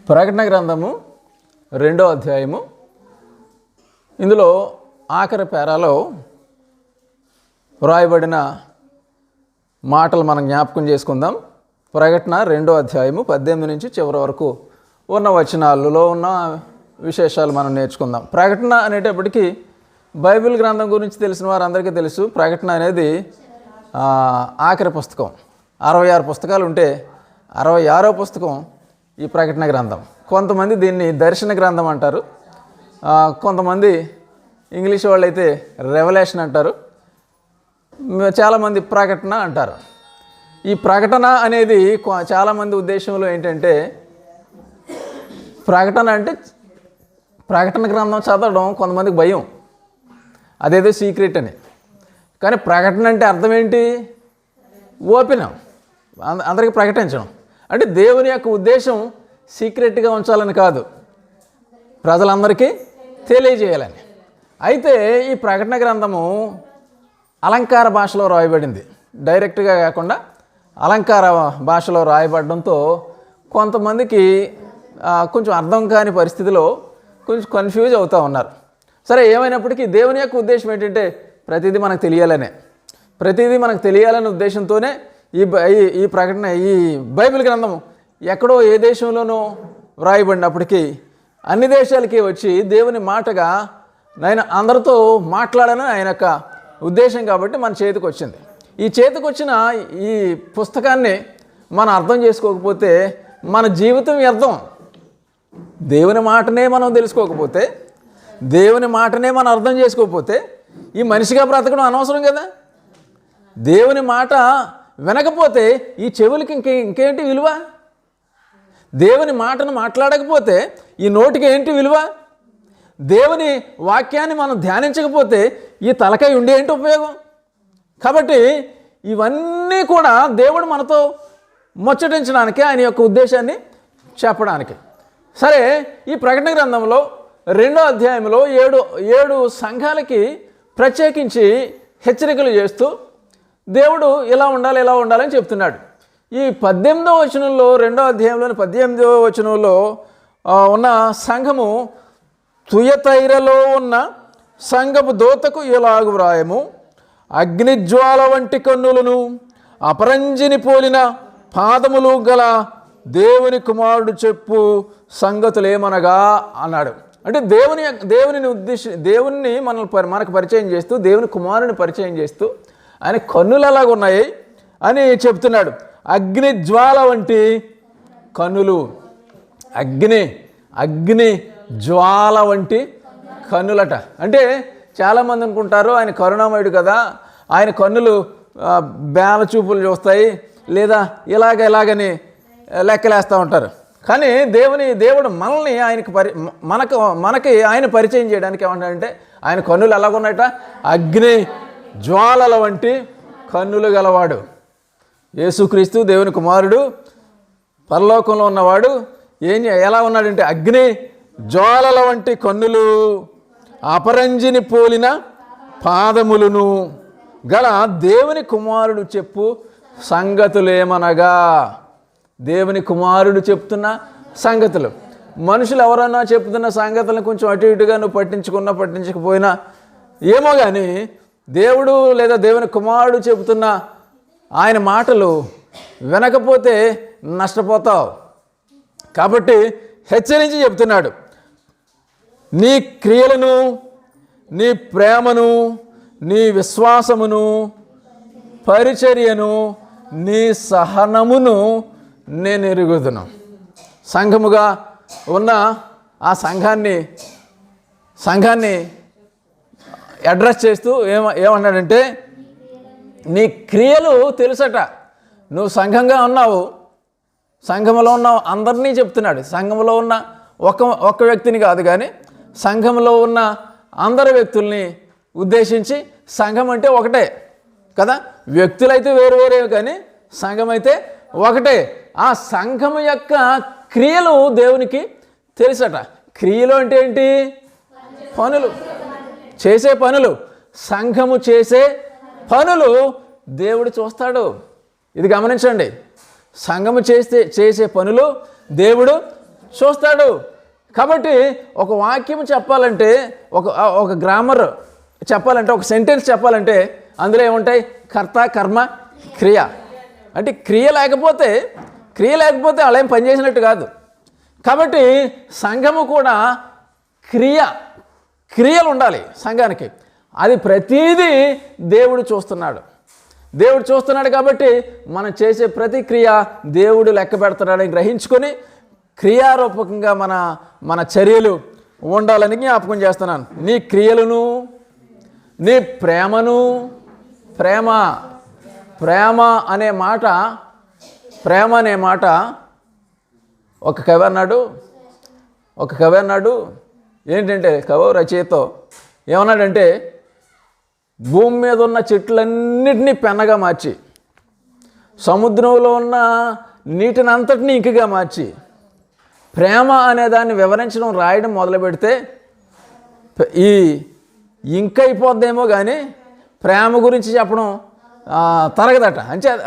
ప్రకటన గ్రంథము 2వ అధ్యాయము. ఇందులో ఆఖరి పేరాలో వ్రాయబడిన మాటలు మనం జ్ఞాపకం చేసుకుందాం. ప్రకటన 2వ అధ్యాయము 18 నుంచి చివరి వరకు ఉన్న వచనాలలో ఉన్న విశేషాలు మనం నేర్చుకుందాం. ప్రకటన అనేటప్పటికీ బైబిల్ గ్రంథం గురించి తెలిసిన వారందరికీ తెలుసు. ప్రకటన అనేది ఆఖరి పుస్తకం. 66 పుస్తకాలు ఉంటే 66వ పుస్తకం ఈ ప్రకటన గ్రంథం. కొంతమంది దీన్ని దర్శన గ్రంథం అంటారు, కొంతమంది ఇంగ్లీష్ వాళ్ళు అయితే రెవల్యూషన్ అంటారు, చాలామంది ప్రకటన అంటారు. ఈ ప్రకటన అనేది చాలామంది ఉద్దేశంలో ఏంటంటే, ప్రకటన అంటే ప్రకటన గ్రంథం చదవడం కొంతమందికి భయం, అదేదో సీక్రెట్ అని. కానీ ప్రకటన అంటే అర్థం ఏంటి? ఓపెన్, అందరికీ ప్రకటించడం. అంటే దేవుని యొక్క ఉద్దేశం సీక్రెట్గా ఉంచాలని కాదు, ప్రజలందరికీ తెలియజేయాలని. అయితే ఈ ప్రకటన గ్రంథము అలంకార భాషలో రాయబడింది, డైరెక్ట్గా కాకుండా అలంకార భాషలో రాయబడడంతో కొంతమందికి కొంచెం అర్థం కాని పరిస్థితిలో కొంచెం కన్ఫ్యూజ్ అవుతూ ఉన్నారు. సరే, ఏమైనప్పటికీ దేవుని యొక్క ఉద్దేశం ఏంటంటే ప్రతిదీ మనకు తెలియాలనే, ప్రతిదీ మనకు తెలియాలనే ఉద్దేశంతోనే ఈ ప్రకటన, ఈ బైబిల్ గ్రంథం ఎక్కడో ఏ దేశంలోనో వ్రాయబడినప్పటికీ అన్ని దేశాలకి వచ్చి దేవుని మాటగా ఆయన అందరితో మాట్లాడాలని ఆయన యొక్క ఉద్దేశం కాబట్టి మన చేతికి వచ్చింది. ఈ చేతికి వచ్చిన ఈ పుస్తకాన్ని మనం అర్థం చేసుకోకపోతే మన జీవితం వ్యర్థం. దేవుని మాటనే మనం తెలుసుకోకపోతే, దేవుని మాటనే మనం అర్థం చేసుకోకపోతే ఈ మనిషిగా బ్రతకడం అనవసరం కదా. దేవుని మాట వినకపోతే ఈ చెవులకి ఇంకేంటి విలువ? దేవుని మాటను మాట్లాడకపోతే ఈ నోటికి ఏంటి విలువ? దేవుని వాక్యాన్ని మనం ధ్యానించకపోతే ఈ తలకాయ ఉండే ఏంటి ఉపయోగం? కాబట్టి ఇవన్నీ కూడా దేవుడు మనతో ముచ్చటించడానికి, ఆయన యొక్క ఉద్దేశాన్ని చెప్పడానికి. సరే, ఈ ప్రకటన గ్రంథంలో 2వ అధ్యాయంలో 7 సంఘాలకి ప్రత్యేకించి హెచ్చరికలు చేస్తూ దేవుడు ఇలా ఉండాలి, ఇలా ఉండాలని చెప్తున్నాడు. ఈ 18వ వచనంలో, 2వ అధ్యాయంలోని 18వ వచనంలో ఉన్న సంఘము, తుయతైరలో ఉన్న సంఘపు దూతకు ఇలాగు వ్రాయము: అగ్నిజ్వాల వంటి కన్నులను, అపరంజిని పోలిన పాదములు గల దేవుని కుమారుడు చెప్పు సంగతులేమనగా అన్నాడు. అంటే దేవుని మనకు పరిచయం చేస్తూ, దేవుని కుమారుని పరిచయం చేస్తూ ఆయన కన్నులు అలాగ ఉన్నాయి అని చెప్తున్నాడు. అగ్ని జ్వాల వంటి కన్నులు, అగ్ని జ్వాల వంటి కన్నులట. అంటే చాలామంది అనుకుంటారు ఆయన కరుణామయుడు కదా, ఆయన కన్నులు బేల చూపులు చూస్తాయి, లేదా ఇలాగని లెక్కలేస్తూ ఉంటారు. కానీ దేవుడు మనల్ని మనకి ఆయన పరిచయం చేయడానికి ఏమంటాడంటే ఆయన కన్నులు ఎలాగున్నాయట? అగ్ని జ్వాలల వంటి కన్నులు గలవాడు. యేసుక్రీస్తు దేవుని కుమారుడు, పరలోకంలో ఉన్నవాడు ఎలా ఉన్నాడంటే అగ్ని జ్వాలల వంటి కన్నులు, అపరంజిని పోలిన పాదములను గల దేవుని కుమారుడు చెప్పు సంగతులేమనగా. దేవుని కుమారుడు చెప్తున్న సంగతులు, మనుషులు ఎవరన్నా చెప్తున్న సంగతులను కొంచెం అటు ఇటుగా నువ్వు పట్టించకపోయినా ఏమో కానీ, దేవుడు లేదా దేవుని కుమారుడు చెబుతున్న ఆయన మాటలు వినకపోతే నష్టపోతావు. కాబట్టి హెచ్చరించి చెప్తున్నాడు, నీ క్రియలను, నీ ప్రేమను, నీ విశ్వాసమును, పరిచర్యను, నీ సహనమును నేను ఎరుగుదును. సంఘముగా ఉన్న ఆ సంఘాన్ని అడ్రస్ చేస్తూ ఏమన్నాడంటే, నీ క్రియలు తెలుసట. నువ్వు సంఘంగా ఉన్నావు, సంఘంలో ఉన్నావు అందరినీ చెప్తున్నాడు. సంఘంలో ఉన్న ఒక్క వ్యక్తిని కాదు కానీ సంఘంలో ఉన్న అందరి వ్యక్తుల్ని ఉద్దేశించి, సంఘం అంటే ఒకటే కదా, వ్యక్తులైతే వేరే కానీ సంఘం అయితే ఒకటే. ఆ సంఘం యొక్క క్రియలు దేవునికి తెలుసట. క్రియలు అంటే ఏంటి? పనులు, చేసే పనులు. సంఘము చేసే పనులు దేవుడు చూస్తాడు. ఇది గమనించండి, సంఘము చేసే పనులు దేవుడు చూస్తాడు. కాబట్టి ఒక వాక్యం చెప్పాలంటే, ఒక గ్రామర్ చెప్పాలంటే, ఒక సెంటెన్స్ చెప్పాలంటే అందులో ఏముంటాయి? కర్త, కర్మ, క్రియ. అంటే క్రియ లేకపోతే అలా ఏం పనిచేసినట్టు కాదు. కాబట్టి సంఘము కూడా క్రియలు ఉండాలి సంఘానికి. అది ప్రతీదీ దేవుడు చూస్తున్నాడు కాబట్టి మనం చేసే ప్రతి క్రియ దేవుడు లెక్క పెడతాడని గ్రహించుకొని క్రియారూపకంగా మన చర్యలు ఉండాలని జ్ఞాపకం చేస్తున్నాను. నీ క్రియలను, నీ ప్రేమను, ప్రేమ అనే మాట ఒక కవి అన్నాడు. ఏంటంటే కవి రచయిత ఏమన్నాడంటే, భూమి మీద ఉన్న చెట్లన్నిటినీ పెన్నగా మార్చి, సముద్రంలో ఉన్న నీటిని అంతటినీ ఇంకగా మార్చి, ప్రేమ అనే దాన్ని వివరించడం, రాయడం మొదలు పెడితే ఈ ఇంకైపోద్దేమో కానీ ప్రేమ గురించి చెప్పడం తరగదట.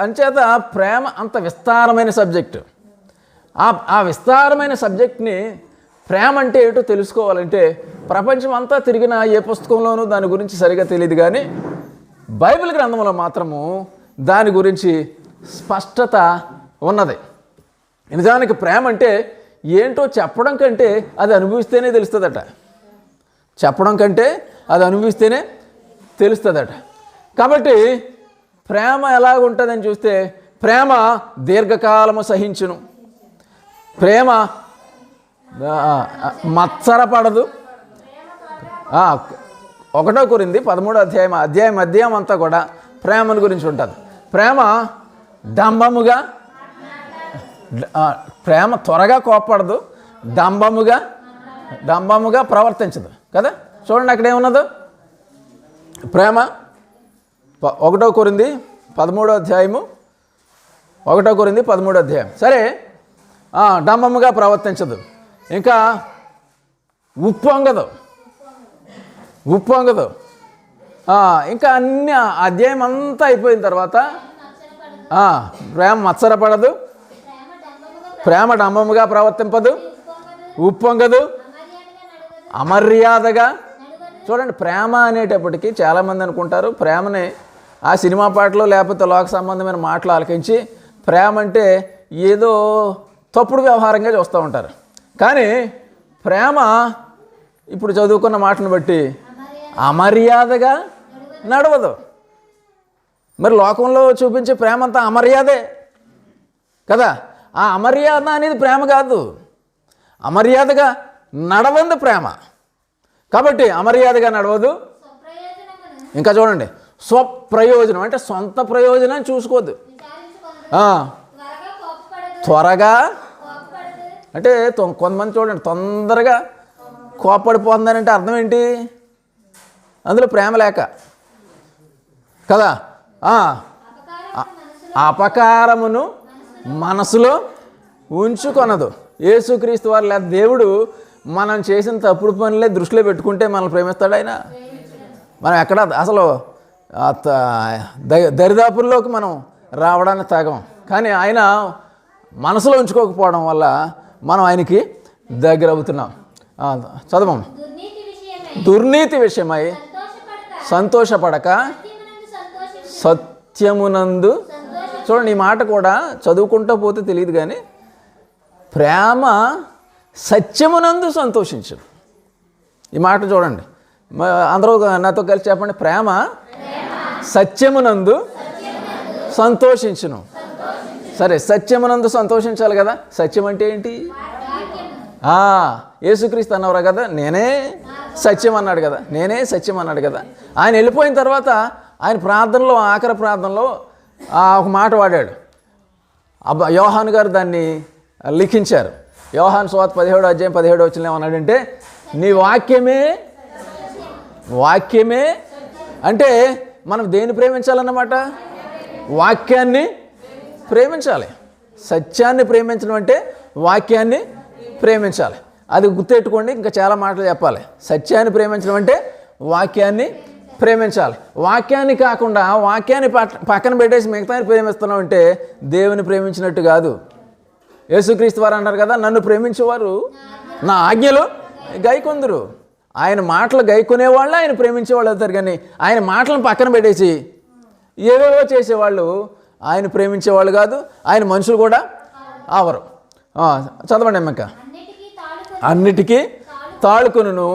అంచేత ప్రేమ అంత విస్తారమైన సబ్జెక్టు. ఆ విస్తారమైన సబ్జెక్ట్ని, ప్రేమ అంటే ఏంటో తెలుసుకోవాలంటే ప్రపంచం అంతా తిరిగిన ఏ పుస్తకంలోనూ దాని గురించి సరిగా తెలియదు, కానీ బైబిల్ గ్రంథంలో మాత్రము దాని గురించి స్పష్టత ఉన్నది. నిజానికి ప్రేమ అంటే ఏంటో చెప్పడం కంటే అది అనుభవిస్తేనే తెలుస్తుందట. కాబట్టి ప్రేమ ఎలాగుంటుందని చూస్తే, ప్రేమ దీర్ఘకాలము సహించును, ప్రేమ మత్సరపడదు. 1 కొరింథీ 13 అధ్యాయం అంతా కూడా ప్రేమను గురించి ఉంటుంది. ప్రేమ ప్రేమ త్వరగా కోప్పడదు, డంబముగా ప్రవర్తించదు కదా. చూడండి అక్కడ ఏమున్నదో. ప్రేమ 1 కొరింథీ 13 అధ్యాయం. సరే, డంబముగా ప్రవర్తించదు, ఇంకా ఉప్పొంగదు, ఇంకా అన్ని అధ్యాయం అంతా అయిపోయిన తర్వాత ప్రేమ మత్సరపడదు, ప్రేమ డంబముగా ప్రవర్తింపదు, ఉప్పొంగదు, అమర్యాదగా. చూడండి, ప్రేమ అనేటప్పటికీ చాలామంది అనుకుంటారు ప్రేమని ఆ సినిమా పాటలు లేకపోతే లోక సంబంధమైన మాటలు ఆలకించి ప్రేమ అంటే ఏదో తప్పుడు వ్యవహారంగా చూస్తూ ఉంటారు. కానీ ప్రేమ ఇప్పుడు చదువుకున్న మాటను బట్టి అమర్యాదగా నడవదు. మరి లోకంలో చూపించే ప్రేమ అంతా అమర్యాదే కదా. ఆ అమర్యాద అనేది ప్రేమ కాదు, అమర్యాదగా నడవంది ప్రేమ. కాబట్టి అమర్యాదగా నడవదు. ఇంకా చూడండి, స్వప్రయోజనం అంటే సొంత ప్రయోజనాన్ని చూసుకోవద్దు. త్వరగా అంటే కొంతమంది చూడండి తొందరగా కోప్పడిపోతుందనంటే అర్థం ఏంటి? అందులో ప్రేమ లేక కదా. అపకారమును మనసులో ఉంచుకొనదు. యేసుక్రీస్తు వారు లేదా దేవుడు మనం చేసిన తప్పుడు పనులే దృష్టిలో పెట్టుకుంటే మనల్ని ప్రేమిస్తాడు ఆయన. మనం ఎక్కడ అసలు దరిదాపుల్లోకి మనం రావడానికి తాగం, కానీ ఆయన మనసులో ఉంచుకోకపోవడం వల్ల మనం ఆయనకి దగ్గర అవుతున్నాం. చదవం. దుర్నీతి విషయమై సంతోషపడక సత్యమునందు. చూడండి, ఈ మాట కూడా చదువుకుంటూ పోతే తెలియదు, కానీ ప్రేమ సత్యమునందు సంతోషించు. ఈ మాట చూడండి, అందరూ నాతో కలిసి చెప్పండి. ప్రేమ సత్యమునందు సంతోషించును. సరే, సత్యమునందు సంతోషించాలి కదా. సత్యం అంటే ఏంటి? యేసుక్రీస్తు అన్నవరా కదా, నేనే సత్యం అన్నాడు కదా, ఆయన వెళ్ళిపోయిన తర్వాత ఆయన ప్రార్థనలో, ఆఖరి ప్రార్థనలో ఒక మాట వాడాడు. యోహాను గారు దాన్ని లిఖించారు. యోహాను సువార్త 17వ అధ్యాయం 17వ వచనంలో ఏమన్నాడంటే, నీ వాక్యమే అంటే మనం దేన్ని ప్రేమించాలన్నమాట? వాక్యాన్ని ప్రేమించాలి. సత్యాన్ని ప్రేమించడం అంటే వాక్యాన్ని ప్రేమించాలి. అది గుర్తెట్టుకోండి. ఇంకా చాలా మాటలు చెప్పాలి. సత్యాన్ని ప్రేమించడం అంటే వాక్యాన్ని ప్రేమించాలి. వాక్యాన్ని కాకుండా వాక్యాన్ని పక్కన పెట్టేసి మిగతాన్ని ప్రేమిస్తున్నాం అంటే దేవుని ప్రేమించినట్టు కాదు. యేసుక్రీస్తు వారు అన్నారు కదా, నన్ను ప్రేమించేవారు నా ఆజ్ఞలు గైకొందురు. ఆయన మాటలు గైకొనేవాళ్ళు ఆయన ప్రేమించేవాళ్ళు అవుతారు. కానీ ఆయన మాటలను పక్కన పెట్టేసి ఏవేవో చేసేవాళ్ళు ఆయన ప్రేమించేవాళ్ళు కాదు, ఆయన మనుషులు కూడా అవరు. చదవండి అమ్మక. అన్నిటికీ తాళుకొనును,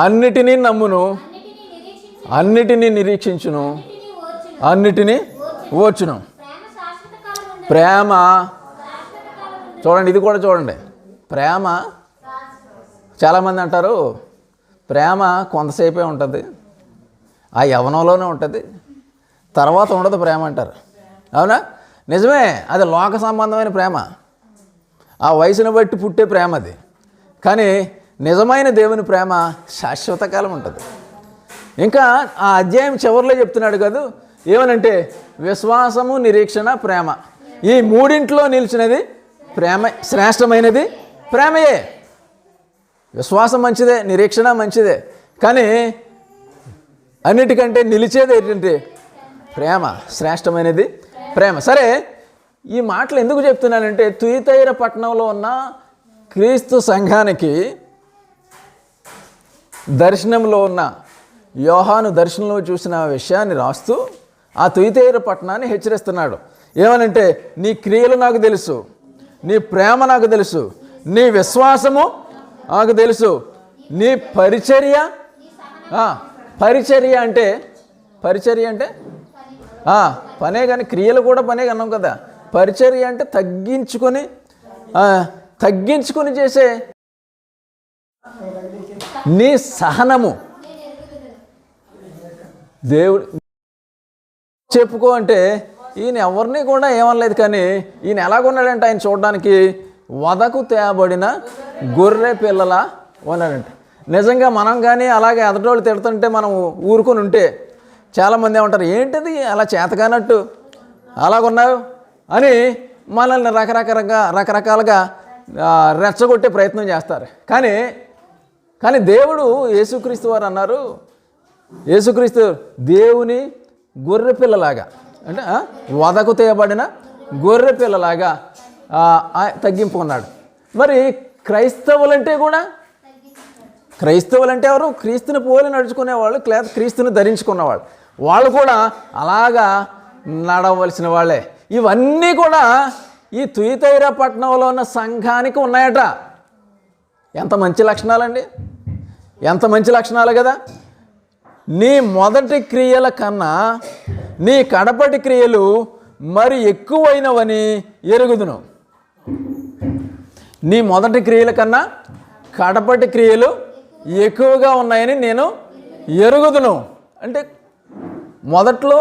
అన్నిటినీ నమ్మును, అన్నిటినీ నిరీక్షించును, అన్నిటినీ ఓర్చును. ప్రేమ చూడండి, ఇది కూడా చూడండి. ప్రేమ చాలామంది అంటారు ప్రేమ కొంతసేపే ఉంటుంది, ఆ యవ్వనంలోనే ఉంటుంది, తర్వాత ఉండదు ప్రేమ అంటారు. అవునా? నిజమే, అది లోక సంబంధమైన ప్రేమ, ఆ వయసును బట్టి పుట్టే ప్రేమ అది. కానీ నిజమైన దేవుని ప్రేమ శాశ్వత కాలం ఉంటుంది. ఇంకా ఆ అధ్యాయం చివరిలో చెప్తున్నాడు కదా, ఏమనంటే విశ్వాసము, నిరీక్షణ, ప్రేమ, ఈ మూడింట్లో నిలిచినది ప్రేమ, శ్రేష్టమైనది ప్రేమయే. విశ్వాసం మంచిదే, నిరీక్షణ మంచిదే, కానీ అన్నిటికంటే నిలిచేది ఏంటంటే ప్రేమ, శ్రేష్టమైనది ప్రేమ. సరే, ఈ మాటలు ఎందుకు చెప్తున్నానంటే తుయతైర పట్టణంలో ఉన్న క్రీస్తు సంఘానికి దర్శనంలో ఉన్న యోహాను దర్శనంలో చూసిన విషయాన్ని రాస్తూ ఆ తుయతైర పట్టణాన్ని హెచ్చరిస్తున్నాడు. ఏమనంటే నీ క్రియలు నాకు తెలుసు, నీ ప్రేమ నాకు తెలుసు, నీ విశ్వాసము నాకు తెలుసు, నీ పరిచర్య అంటే పనే, కానీ క్రియలు కూడా పనే అన్నాం కదా. పరిచర్య అంటే తగ్గించుకొని చేసే నీ సహనము. దేవుడు చెప్పుకో అంటే ఈయన ఎవరిని కూడా ఏమనలేదు, కానీ ఈయన ఎలాగున్నాడంటే ఆయన చూడడానికి వదకు తేబడిన గొర్రె పిల్లలా ఉన్నాడంట. నిజంగా మనం కానీ అలాగే ఎదటోళ్ళు తిడుతుంటే మనం ఊరుకొని ఉంటే చాలామంది ఏమంటారు, ఏంటిది అలా చేతగానట్టు అలాగున్నావు అని మనల్ని రకరకాలుగా రెచ్చగొట్టే ప్రయత్నం చేస్తారు. కానీ దేవుడు యేసుక్రీస్తు వారు అన్నారు, యేసుక్రీస్తు దేవుని గొర్రె పిల్లలాగా, అంటే వదకు తేయబడిన గొర్రె పిల్లలాగా తగ్గింపు ఉన్నాడు. మరి క్రైస్తవులంటే ఎవరు? క్రీస్తుని పోలి నడుచుకునేవాళ్ళు, లేదా క్రీస్తుని ధరించుకున్నవాళ్ళు, వాళ్ళు కూడా అలాగా నడవలసిన వాళ్ళే. ఇవన్నీ కూడా ఈ తుయతైర పట్టణంలో ఉన్న సంఘానికి ఉన్నాయట. ఎంత మంచి లక్షణాలండి, ఎంత మంచి లక్షణాలు కదా. నీ మొదటి క్రియల కన్నా నీ కడపటి క్రియలు మరి ఎక్కువైనవని ఎరుగుదును. నీ మొదటి క్రియల కన్నా కడపటి క్రియలు ఎక్కువగా ఉన్నాయని నేను ఎరుగుదును. అంటే మొదట్లో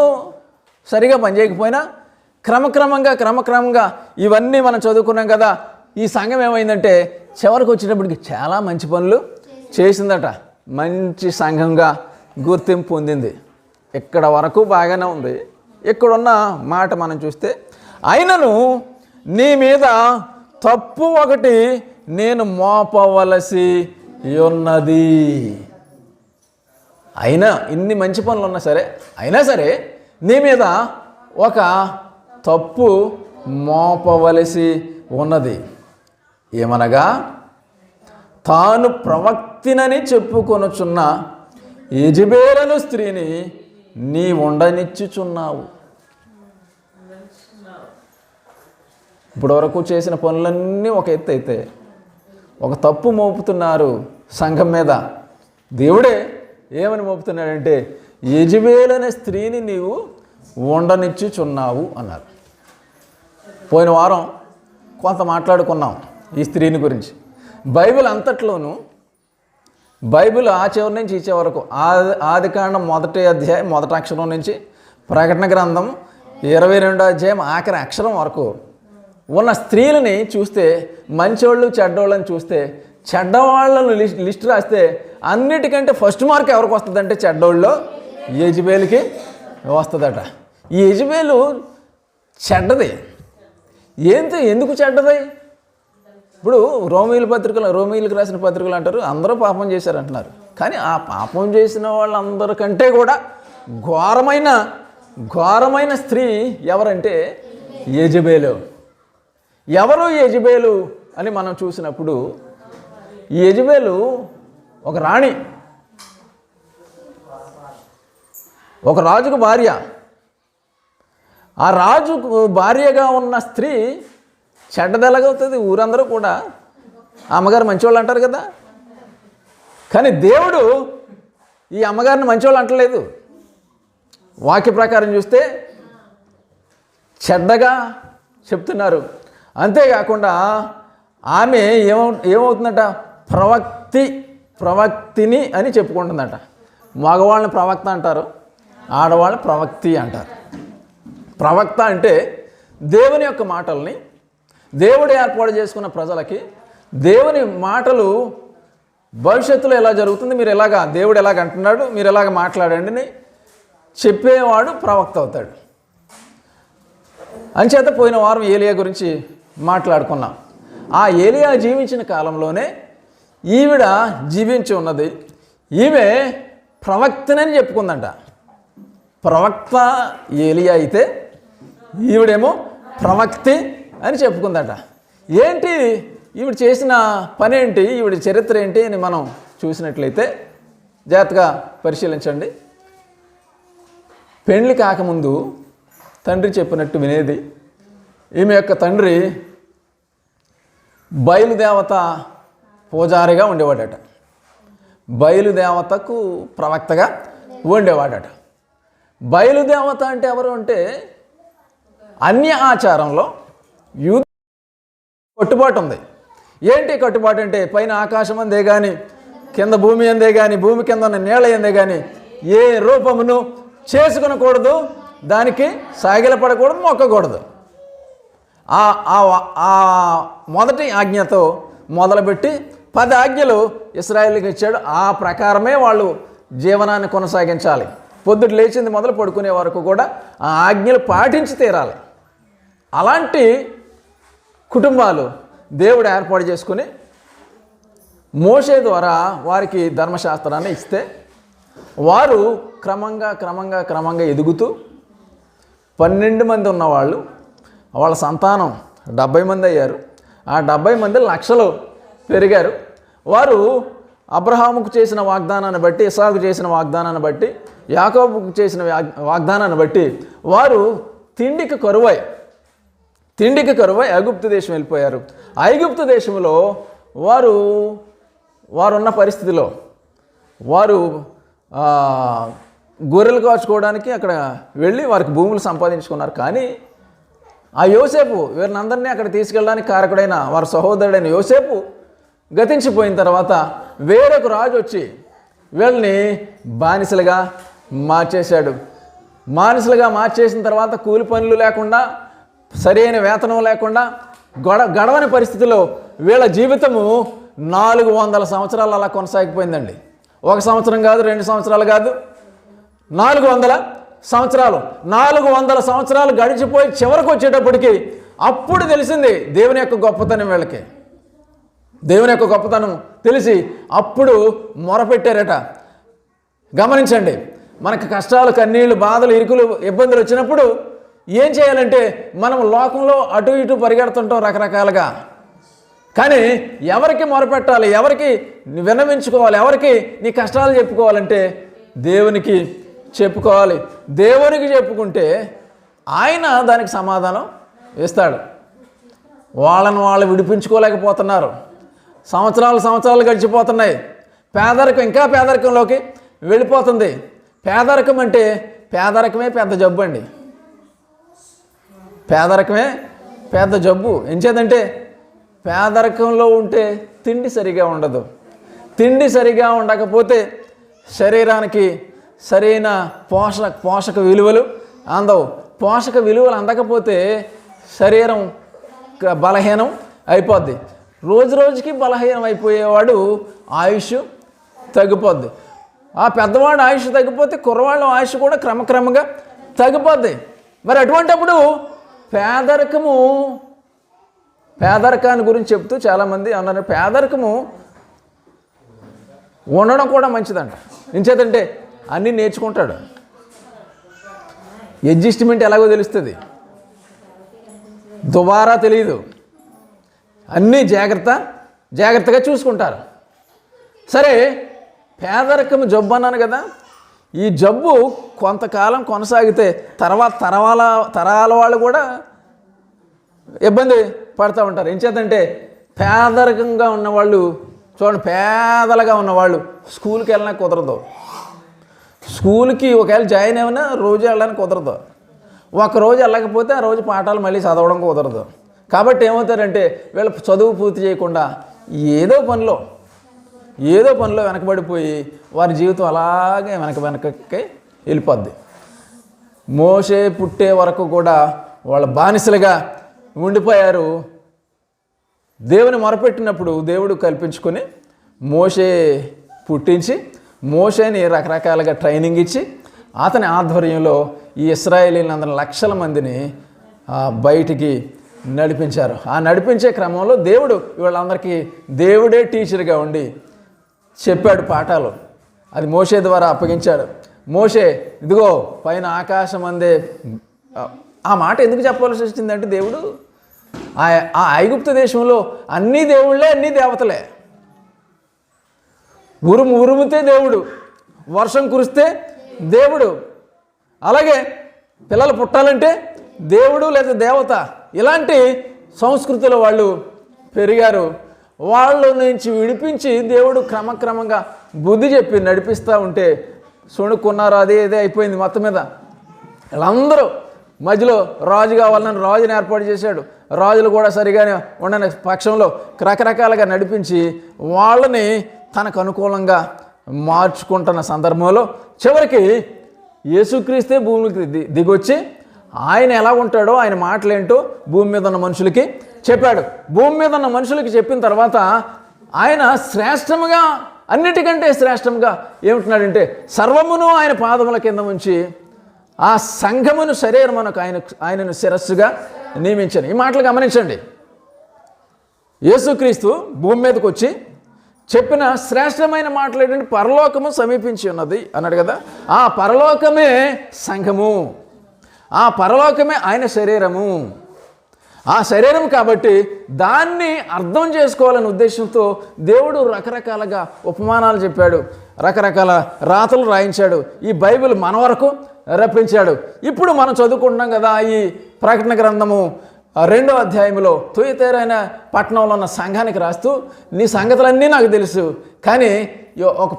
సరిగా పనిచేయకపోయినా క్రమక్రమంగా ఇవన్నీ మనం చదువుకున్నాం కదా. ఈ సంఘం ఏమైందంటే చివరికి వచ్చేటప్పటికి చాలా మంచి పనులు చేసిందట, మంచి సంఘంగా గుర్తింపు పొందింది. ఇక్కడ వరకు బాగానే ఉంది. ఇక్కడున్న మాట మనం చూస్తే, అయినను నీ మీద తప్పు ఒకటి నేను మోపవలసి ఉన్నది. అయినా ఇన్ని మంచి పనులు ఉన్నా సరే, అయినా సరే నీ మీద ఒక తప్పు మోపవలసి ఉన్నది. ఏమనగా తాను ప్రవక్తినని చెప్పుకొనుచున్న యెజబెలు స్త్రీని నీ ఉండనిచ్చుచున్నావు. ఇప్పటివరకు చేసిన పనులన్నీ ఒక ఎత్తు అయితే ఒక తప్పు మోపుతున్నారు సంఘం మీద. దేవుడే ఏమని మోపుతున్నాడంటే యెజబెలు అనే స్త్రీని నీవు ఉండనిచ్చుచున్నావు అన్నారు. పోయిన వారం కొంత మాట్లాడుకున్నాం ఈ స్త్రీని గురించి. బైబిల్ అంతట్లోనూ, బైబిల్ ఆ చివరి నుంచి ఈ చివరి వరకు, ఆదికాండం 1వ అధ్యాయం 1వ అక్షరం నుంచి ప్రకటన గ్రంథం 22వ అధ్యాయం ఆఖరి అక్షరం వరకు ఉన్న స్త్రీలని చూస్తే, మంచోళ్ళు చెడ్డోళ్ళని చూస్తే, చెడ్డవాళ్ళను లిస్ట్ రాస్తే అన్నిటికంటే ఫస్ట్ మార్క్ ఎవరికి వస్తుందంటే చెడ్డోళ్ళలో యెజబెలుకి వస్తుందట. ఈ యెజబెలు చెడ్డది. ఎందుకు చెడ్డది? ఇప్పుడు రోమీలకు రాసిన పత్రికలు అంటారు అందరూ పాపం చేశారు అంటున్నారు. కానీ ఆ పాపం చేసిన వాళ్ళందరికంటే కూడా ఘోరమైన స్త్రీ ఎవరంటే యెజబెలు. ఎవరు యెజబేలు అని మనం చూసినప్పుడు ఈ యెజబేలు ఒక రాణి, ఒక రాజుకు భార్య. ఆ రాజుకు భార్యగా ఉన్న స్త్రీ చెడ్డదెలగవుతుంది. ఊరందరూ కూడా అమ్మగారు మంచివాళ్ళు అంటారు కదా. కానీ దేవుడు ఈ అమ్మగారిని మంచివాళ్ళు అంటలేదు. వాక్య ప్రకారం చూస్తే చెడ్డగా చెప్తున్నారు. అంతేకాకుండా ఆమె ఏమవుతుందట, ప్రవక్తిని అని చెప్పుకుంటుందట. మగవాళ్ళని ప్రవక్త అంటారు, ఆడవాళ్ళని ప్రవక్తి అంటారు. ప్రవక్త అంటే దేవుని యొక్క మాటల్ని, దేవుడు ఏర్పాటు చేసుకున్న ప్రజలకి దేవుని మాటలు భవిష్యత్తులో ఎలా జరుగుతుంది, మీరు ఎలాగా దేవుడు ఎలాగ అంటున్నాడు, మీరు ఎలాగ మాట్లాడండి అని చెప్పేవాడు ప్రవక్త అవుతాడు. అంచేత పోయిన వారం ఏలియా గురించి మాట్లాడుకున్నాం. ఆ ఏలియా జీవించిన కాలంలోనే ఈవిడ జీవించి ఉన్నది. ఈమె ప్రవక్తనని చెప్పుకుందంట. ప్రవక్త ఏలియా అయితే ఈవిడేమో ప్రవక్తి అని చెప్పుకుందట. ఏంటి ఈవిడ చేసిన పని ఏంటి, ఈవిడ చరిత్ర ఏంటి అని మనం చూసినట్లయితే జాగ్రత్తగా పరిశీలించండి. పెండ్లి కాకముందు తండ్రి చెప్పినట్టు వినేది. ఈమె యొక్క తండ్రి బయలుదేవత పూజారిగా ఉండేవాడట. బయలుదేవతకు ప్రవక్తగా ఉండేవాడట. బయలుదేవత అంటే ఎవరు అంటే అన్య ఆచారంలో యూద కట్టుబాటు ఉంది. ఏంటి కట్టుబాటు అంటే పైన ఆకాశం అందే కానీ, కింద భూమి అందే కానీ, భూమి కింద ఉన్న నీళ్ళ అందే కానీ ఏ రూపమును చేసుకునకూడదు, దానికి సాగిలపడకూడదు, మొక్కకూడదు. ఆ మొదటి ఆజ్ఞతో మొదలుపెట్టి 10 ఆజ్ఞలు ఇశ్రాయేలుకి ఇచ్చాడు. ఆ ప్రకారమే వాళ్ళు జీవనాన్ని కొనసాగించాలి. పొద్దుట లేచింది మొదలు పడుకునే వరకు కూడా ఆ ఆజ్ఞలు పాటించి తీరాలి. అలాంటి కుటుంబాలు దేవుడు ఏర్పాటు చేసుకుని మోషే ద్వారా వారికి ధర్మశాస్త్రాన్ని ఇస్తే వారు క్రమంగా ఎదుగుతూ 12 మంది ఉన్నవాళ్ళు, వాళ్ళ సంతానం 70 మంది అయ్యారు. ఆ 70 మంది లక్షలు పెరిగారు. వారు అబ్రహాముకు చేసిన వాగ్దానాన్ని బట్టి, ఇస్సాకు చేసిన వాగ్దానాన్ని బట్టి, యాకోబుకు చేసిన వాగ్దానాన్ని బట్టి వారు తిండికి కరువై ఐగుప్తు దేశం వెళ్ళిపోయారు. ఐగుప్తు దేశంలో వారున్న పరిస్థితిలో వారు గొర్రెలు కాచుకోవడానికి అక్కడ వెళ్ళి వారికి భూములు సంపాదించుకున్నారు. కానీ ఆ యోసేపు వీరినందరినీ అక్కడ తీసుకెళ్ళడానికి కారకుడైన వారి సహోదరుడైన యోసేపు గతించిపోయిన తర్వాత వేరొక రాజు వచ్చి వీళ్ళని బానిసలుగా మార్చేశాడు. బానిసలుగా మార్చేసిన తర్వాత కూలి పనులు లేకుండా, సరైన వేతనం లేకుండా, గడవని పరిస్థితిలో వీళ్ళ జీవితము 400 సంవత్సరాలు అలా కొనసాగిపోయిందండి. 1 సంవత్సరం కాదు, 2 సంవత్సరాలు కాదు, 400 సంవత్సరాలు. 400 సంవత్సరాలు గడిచిపోయి చివరికి వచ్చేటప్పటికి అప్పుడు తెలిసింది దేవుని యొక్క గొప్పతనం. వీళ్ళకి దేవుని యొక్క గొప్పతనం తెలిసి అప్పుడు మొరపెట్టారట. గమనించండి, మనకు కష్టాలు, కన్నీళ్ళు, బాధలు, ఇరుకులు, ఇబ్బందులు వచ్చినప్పుడు ఏం చేయాలంటే మనం లోకంలో అటు ఇటు పరిగెడుతుంటాం రకరకాలుగా. కానీ ఎవరికి మొరపెట్టాలి, ఎవరికి విన్నవించుకోవాలి, ఎవరికి నీ కష్టాలు చెప్పుకోవాలంటే దేవునికి చెప్పుకోవాలి. దేవునికి చెప్పుకుంటే ఆయన దానికి సమాధానం ఇస్తాడు. వాళ్ళను వాళ్ళు విడిపించుకోలేకపోతున్నారు. సంవత్సరాలు గడిచిపోతున్నాయి. పేదరికం ఇంకా పేదరికంలోకి వెళ్ళిపోతుంది. పేదరికం అంటే పేదరికమే పెద్ద జబ్బు అండి. పేదరికమే పెద్ద జబ్బు. ఎంచేదంటే పేదరికంలో ఉంటే తిండి సరిగా ఉండదు. తిండి సరిగా ఉండకపోతే శరీరానికి సరైన పోషక విలువలు అందవు. పోషక విలువలు అందకపోతే శరీరం బలహీనం అయిపోద్ది. రోజుకి బలహీనం అయిపోయేవాడు ఆయుష్ తగ్గిపోద్ది. ఆ పెద్దవాడు ఆయుష్ తగ్గిపోతే కుర్రవాళ్ళ ఆయుష్ కూడా క్రమక్రమంగా తగ్గిపోద్ది. మరి అటువంటిప్పుడు పేదరికాన్ని గురించి చెప్తూ చాలామంది అన్నారు, పేదరికము ఉండడం కూడా మంచిదంట. ఎంచేతంటే అన్నీ నేర్చుకుంటాడు. అడ్జస్ట్మెంట్ ఎలాగో తెలుస్తుంది, దుబారా తెలియదు. అన్నీ జాగ్రత్తగా చూసుకుంటారు. సరే, పేదరికం జబ్బు అన్నాను కదా. ఈ జబ్బు కొంతకాలం కొనసాగితే తర్వాత తరాల వాళ్ళు కూడా ఇబ్బంది పడుతూ ఉంటారు. ఏం చేద్దంటే పేదరికంగా ఉన్నవాళ్ళు చూడండి, పేదలుగా ఉన్నవాళ్ళు స్కూల్కి వెళ్ళినా కుదరదు. స్కూల్కి ఒకవేళ జాయిన్ అయినా రోజు వెళ్ళడానికి కుదరదు. ఒకరోజు వెళ్ళకపోతే ఆ రోజు పాఠాలు మళ్ళీ చదవడం కుదరదు. కాబట్టి ఏమవుతారంటే వీళ్ళు చదువు పూర్తి చేయకుండా ఏదో పనిలో వెనకబడిపోయి వారి జీవితం అలాగే వెనక్కి వెళ్ళిపోద్ది. మోషే పుట్టే వరకు కూడా వాళ్ళ బానిసలుగా ఉండిపోయారు. దేవుని మొరపెట్టినప్పుడు దేవుడు కల్పించుకొని మోషే పుట్టించి మోషేని రకరకాలుగా ట్రైనింగ్ ఇచ్చి అతని ఆధ్వర్యంలో ఈ ఇశ్రాయేలీలందరూ లక్షల మందిని బయటికి నడిపించారు. ఆ నడిపించే క్రమంలో దేవుడు వీళ్ళందరికీ దేవుడే టీచర్గా ఉండి చెప్పాడు పాఠాలు. అది మోషే ద్వారా అప్పగించాడు. మోషే ఇదిగో పైన ఆకాశం అందే. ఆ మాట ఎందుకు చెప్పవలసి వచ్చిందంటే దేవుడు ఆ ఐగుప్తు దేశంలో అన్ని దేవుళ్ళే, అన్ని దేవతలే. ఉరుమితే దేవుడు, వర్షం కురిస్తే దేవుడు, అలాగే పిల్లలు పుట్టాలంటే దేవుడు లేదా దేవత. ఇలాంటి సంస్కృతిలో వాళ్ళు పెరిగారు. వాళ్ళ నుంచి విడిపించి దేవుడు క్రమక్రమంగా బుద్ధి చెప్పి నడిపిస్తూ ఉంటే సుణుకున్నారు. అదే అయిపోయింది మొత్తం మీద. వీళ్ళందరూ మధ్యలో రాజు కావాలని రాజుని ఏర్పాటు చేశాడు. రాజులు కూడా సరిగానే ఉండని పక్షంలో రకరకాలుగా నడిపించి వాళ్ళని తనకు అనుకూలంగా మార్చుకుంటున్న సందర్భంలో చివరికి యేసుక్రీస్తే భూమికి దిగొచ్చి ఆయన ఎలా ఉంటాడో ఆయన మాటలేంటో భూమి మీద ఉన్న మనుషులకి చెప్పాడు. భూమి మీద ఉన్న మనుషులకి చెప్పిన తర్వాత ఆయన శ్రేష్టముగా, అన్నిటికంటే శ్రేష్టంగా ఏమంటున్నాడంటే సర్వమును ఆయన పాదముల కింద ఉంచి ఆ సంఘమును శరీరమునకు ఆయనను శిరస్సుగా నియమించాను. ఈ మాటలు గమనించండి. యేసుక్రీస్తు భూమి మీదకి వచ్చి చెప్పిన శ్రేష్టమైన మాటలు ఏంటంటే పరలోకము సమీపించి ఉన్నది అన్నాడు కదా. ఆ పరలోకమే సంఘము, ఆ పరలోకమే ఆయన శరీరము. ఆ శరీరం కాబట్టి దాన్ని అర్థం చేసుకోవాలనే ఉద్దేశంతో దేవుడు రకరకాలుగా ఉపమానాలు చెప్పాడు, రకరకాల రాతలు రాయించాడు. ఈ బైబిల్ మన వరకు రప్పించాడు. ఇప్పుడు మనం చదువుకుంటున్నాం కదా, ఈ ప్రకటన గ్రంథము 2వ అధ్యాయంలో తుయతైరైన పట్టణంలో ఉన్న సంఘానికి రాస్తూ నీ సంగతులన్నీ నాకు తెలుసు, కానీ ఒక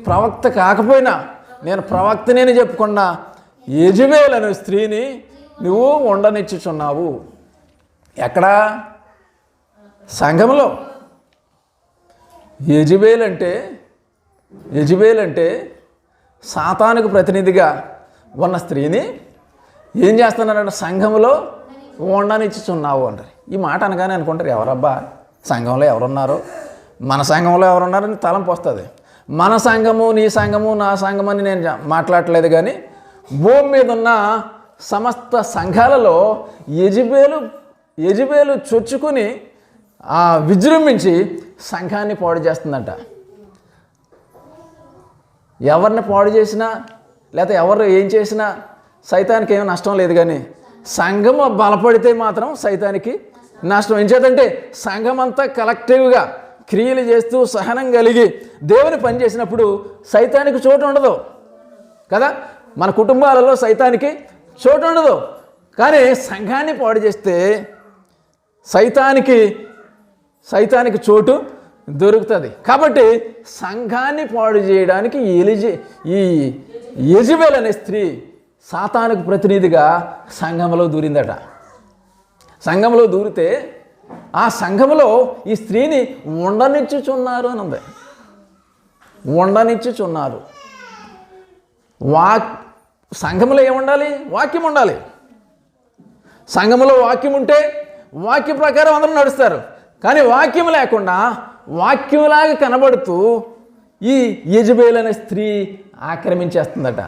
ప్రవక్త కాకపోయినా నేను ప్రవక్తనే చెప్పుకున్నా యెజబెల్ అనే స్త్రీని నువ్వు ఉండనిచ్చుచున్నావు. ఎక్కడా? సంఘంలో. యెజబెల్ అంటే సాతానుకు ప్రతినిధిగా ఉన్న స్త్రీని ఏం చేస్తున్నారంటే సంఘంలో ఉండనిచ్చుచున్నావు అంటారు. ఈ మాట అనగానే అనుకుంటారు ఎవరబ్బా సంఘంలో ఎవరున్నారు, మన సంఘంలో ఎవరున్నారని తలంపు వస్తుంది. మన సంఘము, నీ సంఘము, నా సంఘం అని నేను మాట్లాడట్లేదు. కానీ భూమి మీద ఉన్న సమస్త సంఘాలలో యెజబెలు చొచ్చుకుని విజృంభించి సంఘాన్ని పాడు చేస్తుందంట. ఎవరిని పాడు చేసినా లేకపోతే ఎవరు ఏం చేసినా సైతానికి ఏమీ నష్టం లేదు, కానీ సంఘం బలపడితే మాత్రం సైతానికి నష్టం. ఏం చేద్దంటే సంఘం అంతా కలెక్టివ్గా క్రియలు చేస్తూ సహనం కలిగి దేవుని పని చేసినప్పుడు సైతానికి చోటు ఉండదు కదా. మన కుటుంబాలలో సైతానికి చోటు ఉండదు, కానీ సంఘాన్ని పాడు చేస్తే సైతానికి చోటు దొరుకుతుంది. కాబట్టి సంఘాన్ని పాడు చేయడానికి ఈ యెజబెల్ అనే స్త్రీ సాతానుకు ప్రతినిధిగా సంఘంలో దూరిందట. సంఘంలో దూరితే ఆ సంఘంలో ఈ స్త్రీని ఉండనిచ్చుచున్నారు అని ఉంది. ఉండనిచ్చుచున్నారు. సంఘంలో ఏముండాలి? వాక్యం ఉండాలి. సంఘంలో వాక్యం ఉంటే వాక్య ప్రకారం అందరూ నడుస్తారు. కానీ వాక్యం లేకుండా వాక్యంలాగా కనబడుతూ ఈ యెజబెల్ అనే స్త్రీ ఆక్రమించేస్తుందట,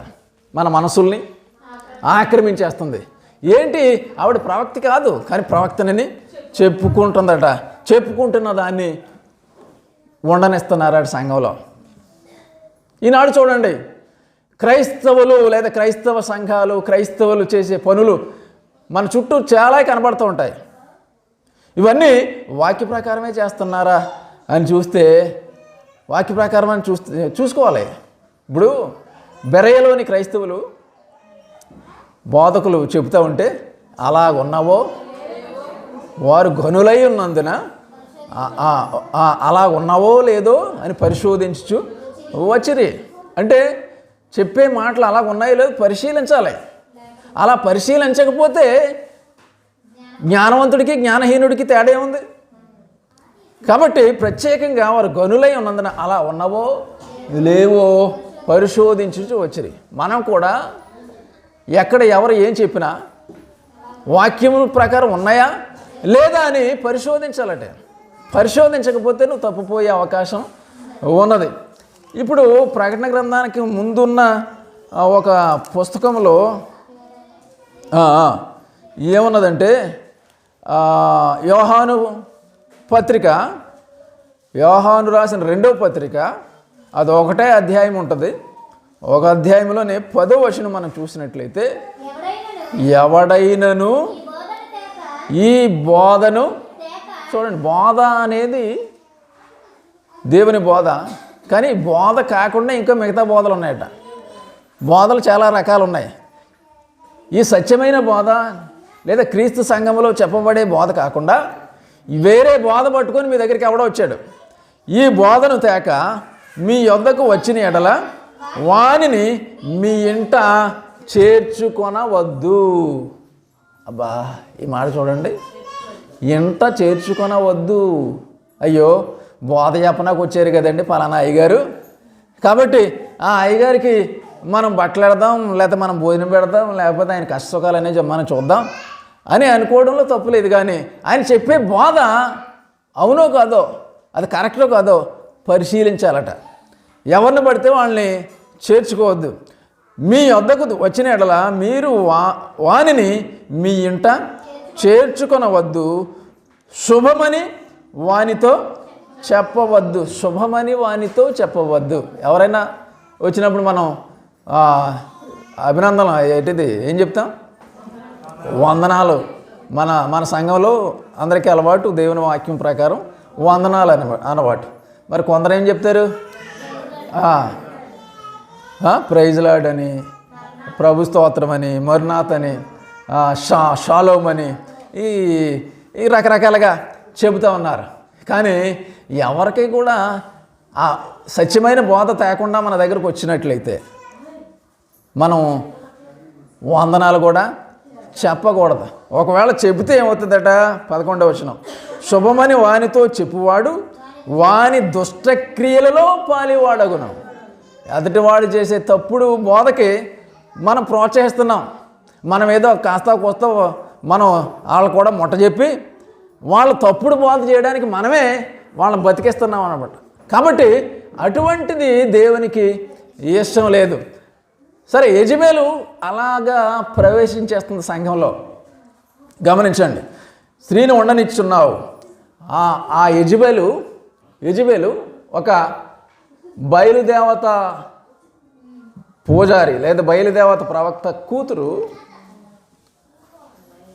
మన మనసుల్ని ఆక్రమించేస్తుంది. ఏంటి? ఆవిడ ప్రవక్త కాదు, కానీ ప్రవక్తనని చెప్పుకుంటుందట. చెప్పుకుంటున్న దాన్ని ఉండనిస్తున్నారట సంఘంలో. ఈనాడు చూడండి, క్రైస్తవులు లేదా క్రైస్తవ సంఘాలు, క్రైస్తవులు చేసే పనులు మన చుట్టూ చాలా కనబడుతూ ఉంటాయి. ఇవన్నీ వాక్య ప్రకారమే చేస్తున్నారా అని చూస్తే వాక్య ప్రకారం అని చూసుకోవాలి. ఇప్పుడు బెరయలోని క్రైస్తవులు బోధకులు చెబుతూ ఉంటే అలాగున్నావో వారు గనులై ఉన్నందున అలా ఉన్నావో లేదో అని పరిశోధించు వచ్చిరి. అంటే చెప్పే మాటలు అలా ఉన్నాయో లేదో పరిశీలించాలి. అలా పరిశీలించకపోతే జ్ఞానవంతుడికి జ్ఞానహీనుడికి తేడా ఉంది. కాబట్టి ప్రత్యేకంగా వారు గనులై ఉన్నందున అలా ఉన్నావో లేవో పరిశోధించు వచ్చిరి. మనం కూడా ఎక్కడ ఎవరు ఏం చెప్పినా వాక్యం ప్రకారం ఉన్నాయా లేదా అని పరిశోధించాలట. పరిశోధించకపోతే నువ్వు తప్పిపోయే అవకాశం ఉన్నది. ఇప్పుడు ప్రకటన గ్రంథానికి ముందున్న ఒక పుస్తకంలో ఏమున్నదంటే యోహాను పత్రిక, యోహాను రాసిన 2వ పత్రిక, అది 1వ అధ్యాయం ఉంటుంది. ఒక అధ్యాయంలోనే 10వ వచనం మనం చూసినట్లయితే, ఎవడైనను ఈ బోధను చూడండి. బోధ అనేది దేవుని బోధ, కానీ బోధ కాకుండా ఇంకా మిగతా బోధలు ఉన్నాయట. బోధలు చాలా రకాలు ఉన్నాయి. ఈ సత్యమైన బోధ లేదా క్రీస్తు సంఘంలో చెప్పబడే బోధ కాకుండా వేరే బోధ పట్టుకొని మీ దగ్గరికి ఎవడో వచ్చాడు. ఈ బోధను తేక మీ యొద్దకు వచ్చిన ఎడల వానిని మీ ఇంట చేర్చుకొనవద్దు. అబ్బా, ఈ మాట చూడండి, ఇంట చేర్చుకొనవద్దు. అయ్యో, బోధ చెప్పనకు వచ్చారు కదండి పలానా అయ్యగారు, కాబట్టి ఆ అయ్యగారికి మనం బట్టలు పెడదాం, లేకపోతే మనం భోజనం పెడదాం, లేకపోతే ఆయన కష్టసుఖాలు అనేది మనం చూద్దాం అని అనుకోవడంలో తప్పులేదు. కానీ ఆయన చెప్పే బోధ అవునో కాదో, అది కరెక్టో కాదో పరిశీలించాలట. ఎవరిని పడితే వాళ్ళని చేర్చుకోవద్దు. మీ వద్దకు వచ్చిన ఎడల మీరు వానిని మీ ఇంట చేర్చుకొనవద్దు, శుభమని వానితో చెప్పవద్దు. శుభమని వానితో చెప్పవద్దు. ఎవరైనా వచ్చినప్పుడు మనం అభినందనలు ఏంటిది ఏం చెప్తాం? వందనాలు. మన సంఘంలో అందరికీ అలవాటు దేవుని వాక్యం ప్రకారం వందనాలు అలవాటు. మరి కొందరు ఏం చెప్తారు? ప్రైజ్ లార్డ్ అని, ప్రభు స్తోత్రం అని, మరునాథ్ అని, షాలోమ్ అని ఈ రకరకాలుగా చెబుతూ ఉన్నారు. కానీ ఎవరికి కూడా ఆ సత్యమైన బోధ తేకుండా మన దగ్గరకు వచ్చినట్లయితే మనం వందనాలు కూడా చెప్పకూడదు. ఒకవేళ చెబితే ఏమవుతుందట? 11వ వచనం, శుభమని వానితో చెప్పువాడు వాని దుష్టక్రియలలో పాలివాడగును. ఎదుటివాడు చేసే తప్పుడు బోధకి మనం ప్రోత్సహిస్తున్నాం. మనం ఏదో కాస్త కోస్త మనం వాళ్ళు కూడా మొట్ట చెప్పి వాళ్ళు తప్పుడు బోధ చేయడానికి మనమే వాళ్ళని బతికిస్తున్నాం అన్నమాట. కాబట్టి అటువంటిది దేవునికి ఇష్టం లేదు. సరే, యెజబెలు అలాగా ప్రవేశించేస్తుంది సంఘంలో. గమనించండి, స్త్రీని ఉండనిచ్చున్నావు. ఆ యెజబెలు ఒక బయలుదేవత పూజారి లేదా బయలుదేవత ప్రవక్త కూతురు.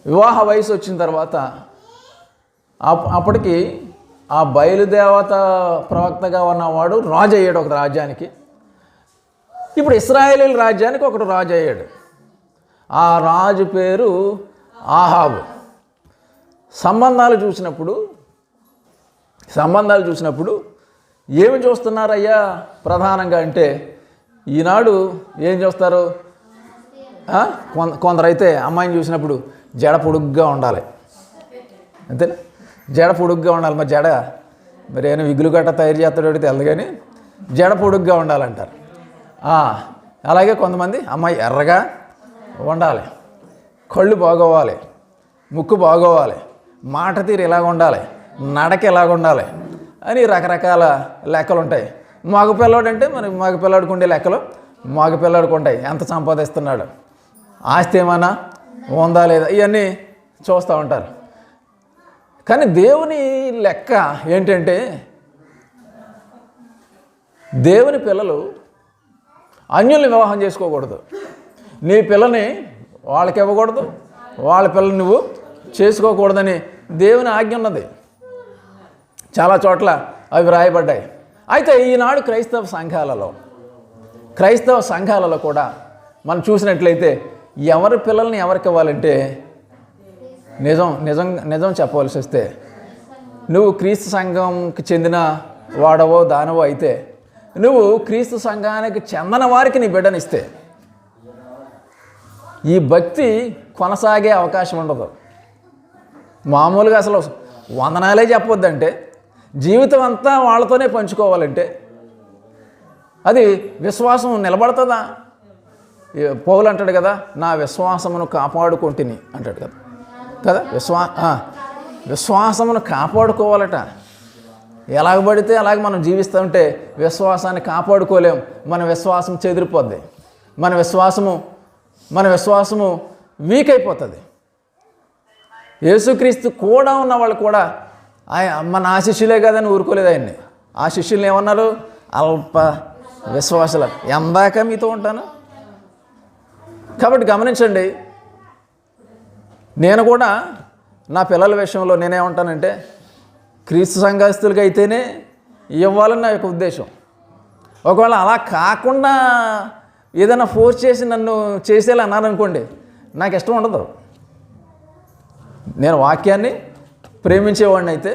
వివాహ వయసు వచ్చిన తర్వాత అప్పటికి ఆ బయలుదేవత ప్రవక్తగా ఉన్నవాడు రాజు అయ్యాడు ఒక రాజ్యానికి. ఇప్పుడు ఇశ్రాయేలీల రాజ్యానికి ఒకడు రాజు అయ్యాడు. ఆ రాజు పేరు ఆహాబు. సంబంధాలు చూసినప్పుడు ఏమి చూస్తున్నారయ్యా ప్రధానంగా అంటే, ఈనాడు ఏం చూస్తారు? కొందరైతే అమ్మాయిని చూసినప్పుడు జడ పొడుగ్గా ఉండాలి, అంతేనా? జడ పొడుగ్గా ఉండాలి. మరి జడ మరి ఏమైనా విగులు గట్ట తయారు చేస్తాడు తెలదు, కానీ జడ పొడుగ్గా ఉండాలంటారు. అలాగే కొంతమంది అమ్మాయి ఎర్రగా ఉండాలి, కళ్ళు బాగోవాలి, ముక్కు బాగోవాలి, మాట తీరు ఇలాగ ఉండాలి, నడక ఇలాగ ఉండాలి అని రకరకాల లెక్కలు ఉంటాయి. మగపిల్లాడు అంటే మరి మగపిల్లాడికి ఉండే లెక్కలు మగపిల్లాడికి ఉంటాయి. ఎంత సంపాదిస్తున్నాడు, ఆస్తి ఏమైనా ఉందా లేదా, ఇవన్నీ చూస్తూ ఉంటారు. కానీ దేవుని లెక్క ఏంటంటే, దేవుని పిల్లలు అన్యుల్ని వివాహం చేసుకోకూడదు. నీ పిల్లని వాళ్ళకి ఇవ్వకూడదు, వాళ్ళ పిల్లని నువ్వు చేసుకోకూడదని దేవుని ఆజ్ఞ ఉన్నది, చాలా చోట్ల అవి రాయబడ్డాయి. అయితే ఈనాడు క్రైస్తవ సంఘాలలో కూడా మనం చూసినట్లయితే ఎవరి పిల్లల్ని ఎవరికి ఇవ్వాలంటే నిజం చెప్పవలసి వస్తే నువ్వు క్రీస్తు సంఘంకి చెందిన వాడవో దానవో అయితే నువ్వు క్రీస్తు సంఘానికి చెందిన వారికి నీ బిడ్డనిస్తే ఈ భక్తి కొనసాగే అవకాశం ఉండదు. మామూలుగా అసలు వందనాలే చెప్పొద్దంటే జీవితం అంతా వాళ్ళతోనే పంచుకోవాలంటే అది విశ్వాసం నిలబడుతుందా? పౌలు అంటాడు కదా, నా విశ్వాసమును కాపాడుకుంటుని అంటాడు కదా విశ్వాసమును కాపాడుకోవాలట. ఎలాగ పడితే అలాగ మనం జీవిస్తూ ఉంటే విశ్వాసాన్ని కాపాడుకోలేం. మన విశ్వాసం చెదిరిపోద్ది, మన విశ్వాసము వీక్ అయిపోతుంది. యేసుక్రీస్తు కూడా ఉన్న వాళ్ళు కూడా మన ఆ శిష్యులే కదని ఊరుకోలేదు ఆయన్ని. ఆ శిష్యుల్ని ఏమన్నారు? అల్ప విశ్వాసులు, ఎందాక మీతో ఉంటాను. కాబట్టి గమనించండి, నేను కూడా నా పిల్లల విషయంలో నేనేమంటానంటే క్రీస్తు సంఘస్థులకి అయితేనే ఇవ్వాలని నా యొక్క ఉద్దేశం. ఒకవేళ అలా కాకుండా ఏదైనా ఫోర్స్ చేసి నన్ను చేసేలా అన్నారనుకోండి, నాకు ఇష్టం ఉండదు. నేను వాక్యాన్ని ప్రేమించేవాడిని అయితే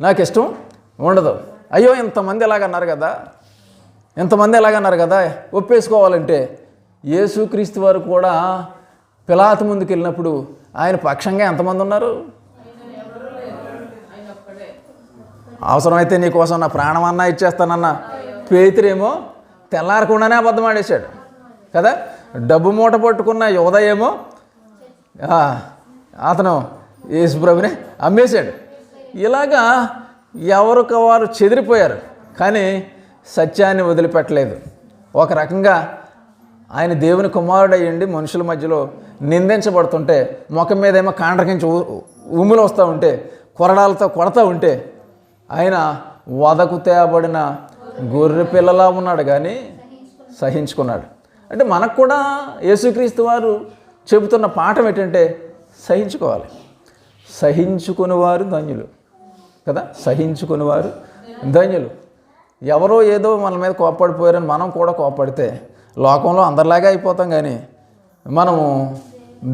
నాకు ఇష్టం ఉండదు. అయ్యో ఇంతమంది ఎలాగన్నారు కదా ఒప్పేసుకోవాలంటే యేసుక్రీస్తు వారు కూడా పిలాతు ముందుకు వెళ్ళినప్పుడు ఆయన పక్షంగా ఎంతమంది ఉన్నారు? అవసరమైతే నీకోసం నా ప్రాణమన్నా ఇచ్చేస్తానన్న పేతురేమో తెల్లారకుండానే అబద్ధం ఆడేశాడు కదా. డబ్బు మూట పట్టుకున్న యోధ ఏమో అతను యేసుప్రభుని అమ్మేశాడు. ఇలాగా ఎవరికి వారు చెదిరిపోయారు, కానీ సత్యాన్ని వదిలిపెట్టలేదు. ఒక రకంగా ఆయన దేవుని కుమారుడయ్యండి మనుషుల మధ్యలో నిందించబడుతుంటే, ముఖం మీద ఏమో కాండ్రకించి ఉమ్ములు వస్తూ ఉంటే, కొరడాలతో కొడతా ఉంటే ఆయన వదకు తేబడిన గొర్రె పిల్లలా ఉన్నాడు, కానీ సహించుకున్నాడు. అంటే మనకు కూడా యేసుక్రీస్తు వారు చెబుతున్న పాఠం ఏంటంటే సహించుకోవాలి. సహించుకునేవారు ధన్యులు కదా, సహించుకునేవారు ధన్యులు. ఎవరో ఏదో మన మీద కోప్పడిపోయారని మనం కూడా కోప్పడితే లోకంలో అందరిలాగా అయిపోతాం, కానీ మనము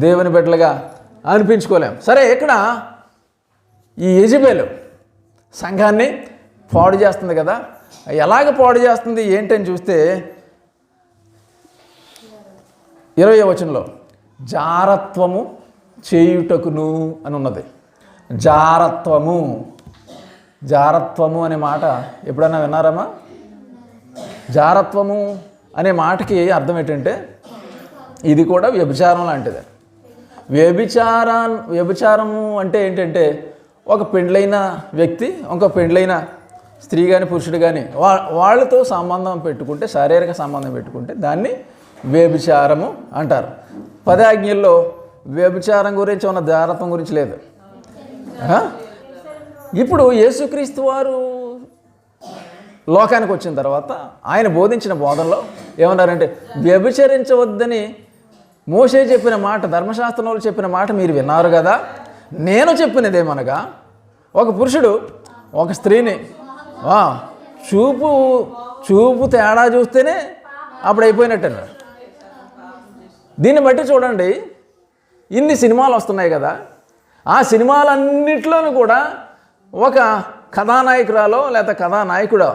దేవుని బిడ్డలుగా అనిపించుకోలేం. సరే, ఇక్కడ ఈ యెజబెలు సంఘాన్ని పాడు చేస్తుంది కదా. ఎలాగ పాడు చేస్తుంది ఏంటని చూస్తే 20వ వచనంలో జారత్వము చేయుటకును అని ఉన్నది. జారత్వము అనే మాట ఎప్పుడైనా విన్నారమ్మా? జారత్వము అనే మాటకి అర్థం ఏంటంటే ఇది కూడా వ్యభిచారం లాంటిదే. వ్యభిచారము అంటే ఏంటంటే ఒక పెండ్లైన వ్యక్తి ఇంకో పెండ్లైన స్త్రీ కానీ పురుషుడు కానీ వాళ్ళతో సంబంధం పెట్టుకుంటే, శారీరక సంబంధం పెట్టుకుంటే దాన్ని వ్యభిచారము అంటారు. 10 ఆజ్ఞల్లో వ్యభిచారం గురించి ఉన్న జారత్వం గురించి లేదు. ఇప్పుడు యేసుక్రీస్తు వారు లోకానికి వచ్చిన తర్వాత ఆయన బోధించిన బోధనలో ఏమన్నారంటే, వ్యభిచరించవద్దని మోషే చెప్పిన మాట, ధర్మశాస్త్రంలో చెప్పిన మాట మీరు విన్నారు కదా. నేను చెప్పినదేమనగా, ఒక పురుషుడు ఒక స్త్రీని చూపు తేడా చూస్తేనే అప్పుడు అయిపోయినట్టన్నారు. దీన్ని బట్టి చూడండి, ఇన్ని సినిమాలు వస్తున్నాయి కదా, ఆ సినిమాలన్నింటిలోనూ కూడా ఒక కథానాయకురాలో లేదా కథానాయకుడో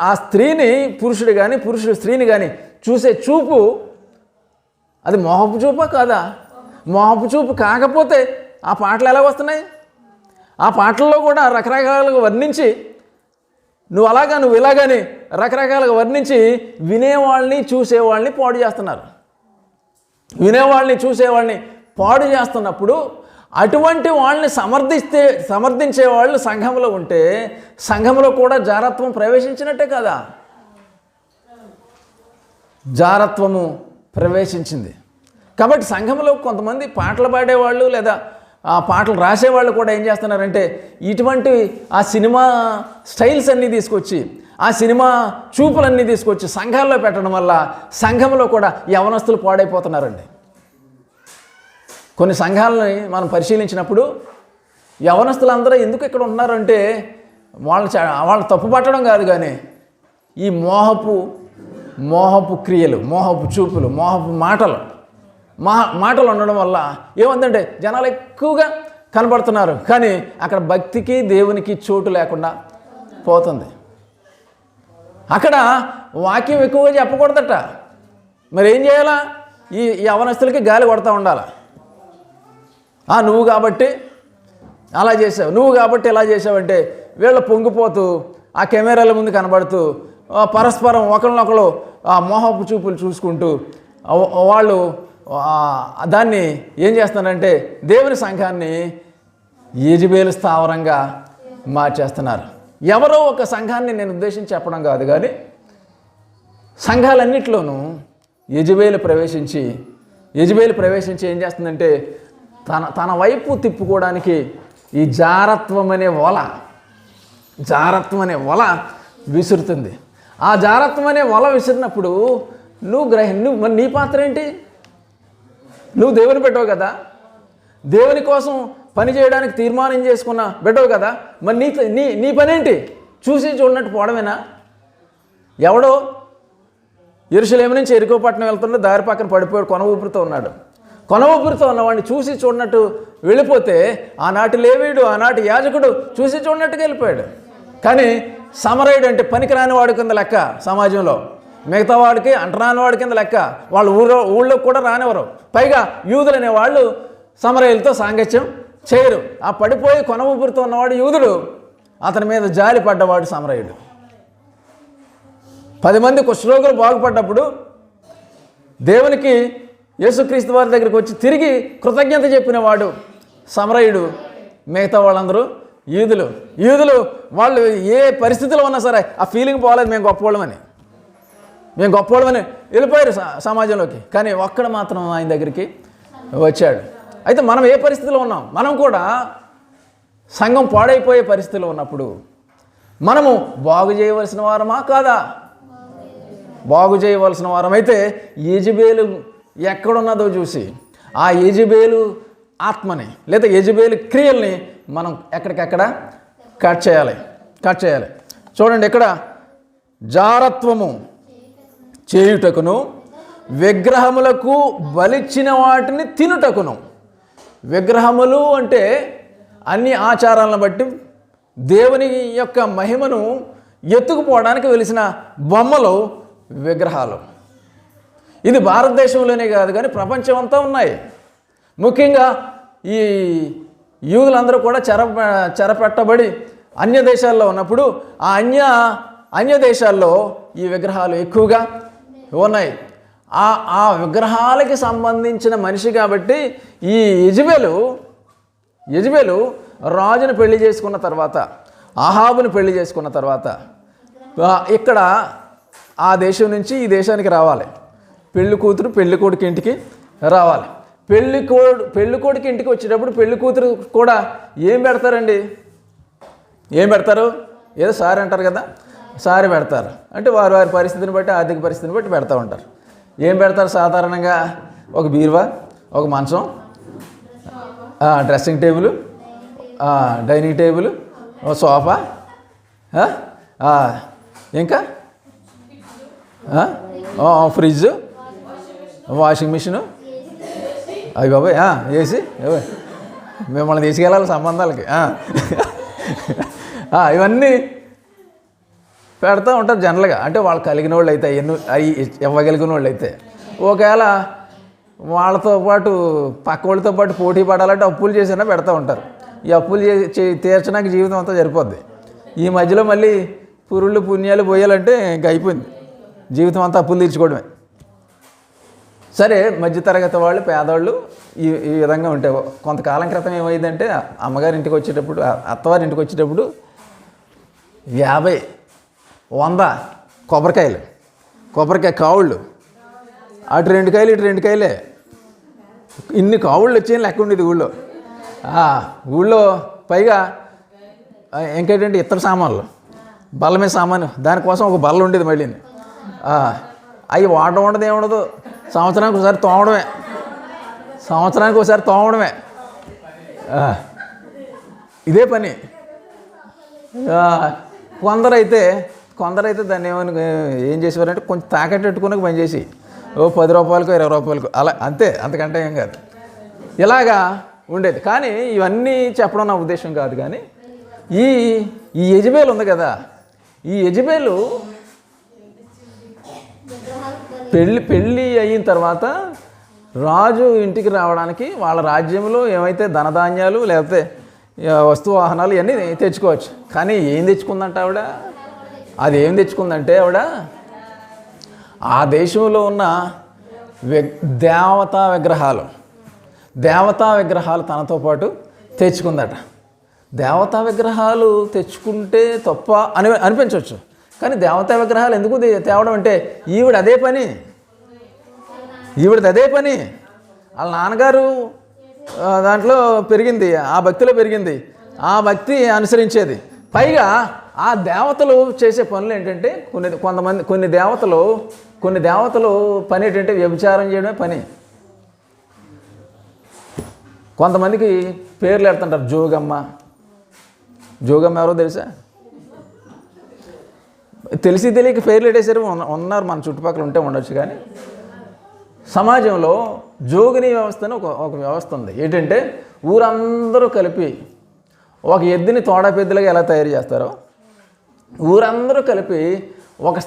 ఆ స్త్రీని పురుషుడు కానీ పురుషుడు స్త్రీని కానీ చూసే చూపు అది మోహపు చూపా కాదా? మోహపు చూపు కాకపోతే ఆ పాటలు ఎలా వస్తున్నాయి? ఆ పాటల్లో కూడా రకరకాలుగా వర్ణించి నువ్వు ఇలాగని రకరకాలుగా వర్ణించి వినేవాళ్ళని చూసేవాళ్ళని పాడు చేస్తున్నారు. వినేవాళ్ళని చూసేవాళ్ళని పాడు చేస్తున్నప్పుడు అటువంటి వాళ్ళని సమర్థించే వాళ్ళు సంఘంలో ఉంటే సంఘంలో కూడా జారత్వం ప్రవేశించినట్టే కదా. జారత్వము ప్రవేశించింది కాబట్టి సంఘంలో కొంతమంది పాటలు పాడేవాళ్ళు లేదా ఆ పాటలు రాసేవాళ్ళు కూడా ఏం చేస్తున్నారంటే ఇటువంటి ఆ సినిమా స్టైల్స్ అన్నీ తీసుకొచ్చి ఆ సినిమా చూపులన్నీ తీసుకొచ్చి సంఘాల్లో పెట్టడం వల్ల సంఘంలో కూడా యవనస్తులు పాడైపోతున్నారండి. కొన్ని సంఘాలని మనం పరిశీలించినప్పుడు యవనస్తులందరూ ఎందుకు ఇక్కడ ఉన్నారంటే వాళ్ళు తప్పు పట్టడం కాదు, కానీ ఈ మోహపు క్రియలు, మోహపు చూపులు, మోహపు మాటలు ఉండడం వల్ల ఏమందంటే జనాలు ఎక్కువగా కనబడుతున్నారు, కానీ అక్కడ భక్తికి దేవునికి చోటు లేకుండా పోతుంది. అక్కడ వాక్యం ఎక్కువగా చెప్పకూడదట. మరి ఏం చేయాలా? ఈ యవనస్తులకి గాలి కొడతా ఉండాలి. నువ్వు కాబట్టి అలా చేసావు, నువ్వు కాబట్టి ఇలా చేసావంటే వీళ్ళు పొంగిపోతూ ఆ కెమెరాల ముందు కనబడుతూ పరస్పరం ఒకరినొకరు ఆ మోహపు చూపులు చూసుకుంటూ వాళ్ళు దాన్ని ఏం చేస్తున్నారంటే దేవుని సంఘాన్ని యెజబెలు స్థావరంగా మార్చేస్తున్నారు. ఎవరో ఒక సంఘాన్ని నేను ఉద్దేశించి చెప్పడం కాదు, కానీ సంఘాలన్నింటిలోనూ యెజబెలు ప్రవేశించి ఏం చేస్తుందంటే తన వైపు తిప్పుకోవడానికి ఈ జారత్వం అనే వల విసురుతుంది. ఆ జారత్వం అనే వల విసిరినప్పుడు నువ్వు నీ పాత్ర ఏంటి? నువ్వు దేవుని బిడ్డవు కదా, దేవుని కోసం పని చేయడానికి తీర్మానం చేసుకున్న బిడ్డవు కదా, మరి నీ పనేంటి? చూసి చూడనట్టు పోవడమేనా? ఎవడో యెరూషలేము నుంచి యెరికో పట్టణం వెళ్తుంటే దారి పక్కన పడిపోయాడు, కొన ఊపిరితో ఉన్నవాడిని చూసి చూడనట్టు వెళ్ళిపోతే ఆనాటి లేవీయుడు, ఆనాటి యాజకుడు చూసి చూడనట్టుగా వెళ్ళిపోయాడు. కానీ సమరయుడు అంటే పనికిరాని వాడి కింద లెక్క సమాజంలో, మిగతా వాడికి అంటరాని వాడి కింద లెక్క. వాళ్ళు ఊళ్ళోకి కూడా రానివ్వరు. పైగా యూదులు అనే వాళ్ళు సమరయులతో సాంగత్యం చేయరు. ఆ పడిపోయి కొన ఊపిరితో ఉన్నవాడు యూదుడు, అతని మీద జాలి పడ్డవాడు సమరయుడు. 10 మంది కుష్ఠరోగులు బాగుపడ్డప్పుడు దేవునికి యేసుక్రీస్తు వారి దగ్గరికి వచ్చి తిరిగి కృతజ్ఞత చెప్పిన వాడు సమరయుడు. మిగతా వాళ్ళందరూ యూదులు వాళ్ళు ఏ పరిస్థితిలో ఉన్నా సరే ఆ ఫీలింగ్ పోలేదు, మేము గొప్పవాళ్ళమని వెళ్ళిపోయారు సమాజంలోకి. కానీ ఒక్కడ మాత్రం ఆయన దగ్గరికి వచ్చాడు. అయితే మనం ఏ పరిస్థితిలో ఉన్నాం? మనం కూడా సంఘం పాడైపోయే పరిస్థితిలో ఉన్నప్పుడు మనము బాగు చేయవలసిన వారమా కాదా? బాగు చేయవలసిన వారమైతే యెజబెలు ఎక్కడున్నదో చూసి ఆ యెజబెలు ఆత్మని లేదా యెజబెలు క్రియల్ని మనం ఎక్కడికక్కడ కట్ చేయాలి. చూడండి, ఇక్కడ జారత్వము చేయుటకును విగ్రహములకు బలిచ్చిన వాటిని తినుటకును. విగ్రహములు అంటే అన్ని ఆచారాలను బట్టి దేవుని యొక్క మహిమను ఎత్తుకుపోవడానికి వెలిసిన బొమ్మలు, విగ్రహాలు. ఇది భారతదేశంలోనే కాదు, కానీ ప్రపంచం అంతా ఉన్నాయి. ముఖ్యంగా ఈ యూదులందరూ కూడా చెరపెట్టబడి అన్య దేశాల్లో ఉన్నప్పుడు ఆ అన్య దేశాల్లో ఈ విగ్రహాలు ఎక్కువగా ఉన్నాయి. ఆ విగ్రహాలకి సంబంధించిన మనిషి కాబట్టి ఈ యెజబెలు రాజును పెళ్లి చేసుకున్న తర్వాత, అహాబుని పెళ్లి చేసుకున్న తర్వాత ఇక్కడ ఆ దేశం నుంచి ఈ దేశానికి రావాలి. పెళ్లి కూతురు పెళ్లి కొడుకు ఇంటికి రావాలి. పెళ్లి కొడుకు ఇంటికి వచ్చేటప్పుడు పెళ్లి కూతురు కూడా ఏం పెడతారండి? ఏదో సారీ అంటారు కదా, సారీ పెడతారు. అంటే వారి పరిస్థితిని బట్టి, ఆర్థిక పరిస్థితిని బట్టి పెడతా ఉంటారు. ఏం పెడతారు సాధారణంగా? ఒక బీరువా, ఒక మంచం, dressing table, dining table, sofa, ఇంకా ఫ్రిడ్జ్, వాషింగ్ మిషను, అవి బాబాయ్ ఏసీ, మిమ్మల్ని తీసుకెళ్ళాలి సంబంధాలకి. ఇవన్నీ పెడతా ఉంటారు జనరల్గా. అంటే వాళ్ళు కలిగిన వాళ్ళు అయితే, అవి ఇవ్వగలిగిన వాళ్ళు అయితే. ఒకవేళ వాళ్ళతో పాటు పక్క వాళ్ళతో పాటు పోటీ పడాలంటే అప్పులు చేసినా పెడతా ఉంటారు. ఈ అప్పులు తీర్చడానికి జీవితం అంతా సరిపోద్ది. ఈ మధ్యలో మళ్ళీ పురుళ్ళు పుణ్యాలు పోయాలంటే ఇంక అయిపోయింది, జీవితం అంతా అప్పులు తీర్చుకోవడమే. సరే, మధ్యతరగతి వాళ్ళు, పేదవాళ్ళు ఈ విధంగా ఉంటాయి. కొంతకాలం క్రితం ఏమైందంటే అమ్మగారి ఇంటికి వచ్చేటప్పుడు, అత్తవారి ఇంటికి వచ్చేటప్పుడు 50, 100 కొబ్బరికాయ కావుళ్ళు, అటు 2 కాయలు ఇటు 2 కాయలే, ఇన్ని కావుళ్ళు వచ్చాయని లెక్క ఉండేది ఊళ్ళో. పైగా ఇంకేంటంటే ఇతర సామాన్లు, బల్ల మీద సామాను, దానికోసం ఒక బల్ల ఉండేది. మళ్ళీ అవి వాడడం ఉండదు, ఏముండదు. సంవత్సరానికి ఒకసారి తోమడమే. ఇదే పని. కొందరైతే దాన్ని ఏం చేసేవారంటే కొంచెం తాకట్టు పెట్టుకుని పని చేసి ఓ 10 రూపాయలకు 20 రూపాయలకు అలా అంతే, అంతకంటే ఏం కాదు. ఇలాగా ఉండేది. కానీ ఇవన్నీ చెప్పడం నా ఉద్దేశం కాదు. కానీ ఈ యెజబేలు ఉంది కదా, ఈ యెజబేలు పెళ్ళి అయిన తర్వాత రాజు ఇంటికి రావడానికి వాళ్ళ రాజ్యంలో ఏమైతే ధనధాన్యాలు లేకపోతే వస్తు వాహనాలు ఇవన్నీ తెచ్చుకోవచ్చు. కానీ ఏం తెచ్చుకుందంట ఆవిడ? అది ఏం తెచ్చుకుందంటే ఆవిడ ఆ దేశంలో ఉన్న దేవతా విగ్రహాలు తనతో పాటు తెచ్చుకుందట. దేవతా విగ్రహాలు తెచ్చుకుంటే తప్ప అనిపించవచ్చు. కానీ దేవతా విగ్రహాలు ఎందుకు తేవడం అంటే ఈవిడ అదే పని. వాళ్ళ నాన్నగారు దాంట్లో పెరిగింది, ఆ భక్తిలో పెరిగింది, ఆ భక్తి అనుసరించేది. పైగా ఆ దేవతలు చేసే పనులు ఏంటంటే కొన్ని దేవతలు పని ఏంటంటే వ్యభిచారం చేయడమే పని. కొంతమందికి పేర్లు పెడుతుంటారు. జోగమ్మ ఎవరో తెలుసా? తెలియక పేర్లు పెట్టేసారు ఉన్నారు, మన చుట్టుపక్కల ఉంటే ఉండొచ్చు. కానీ సమాజంలో జోగిని వ్యవస్థ అని ఒక వ్యవస్థ ఉంది. ఏంటంటే ఊరందరూ కలిపి ఒక ఎద్దుని తోడపెద్దులుగా ఎలా తయారు చేస్తారో ఊరందరూ కలిపి ఒక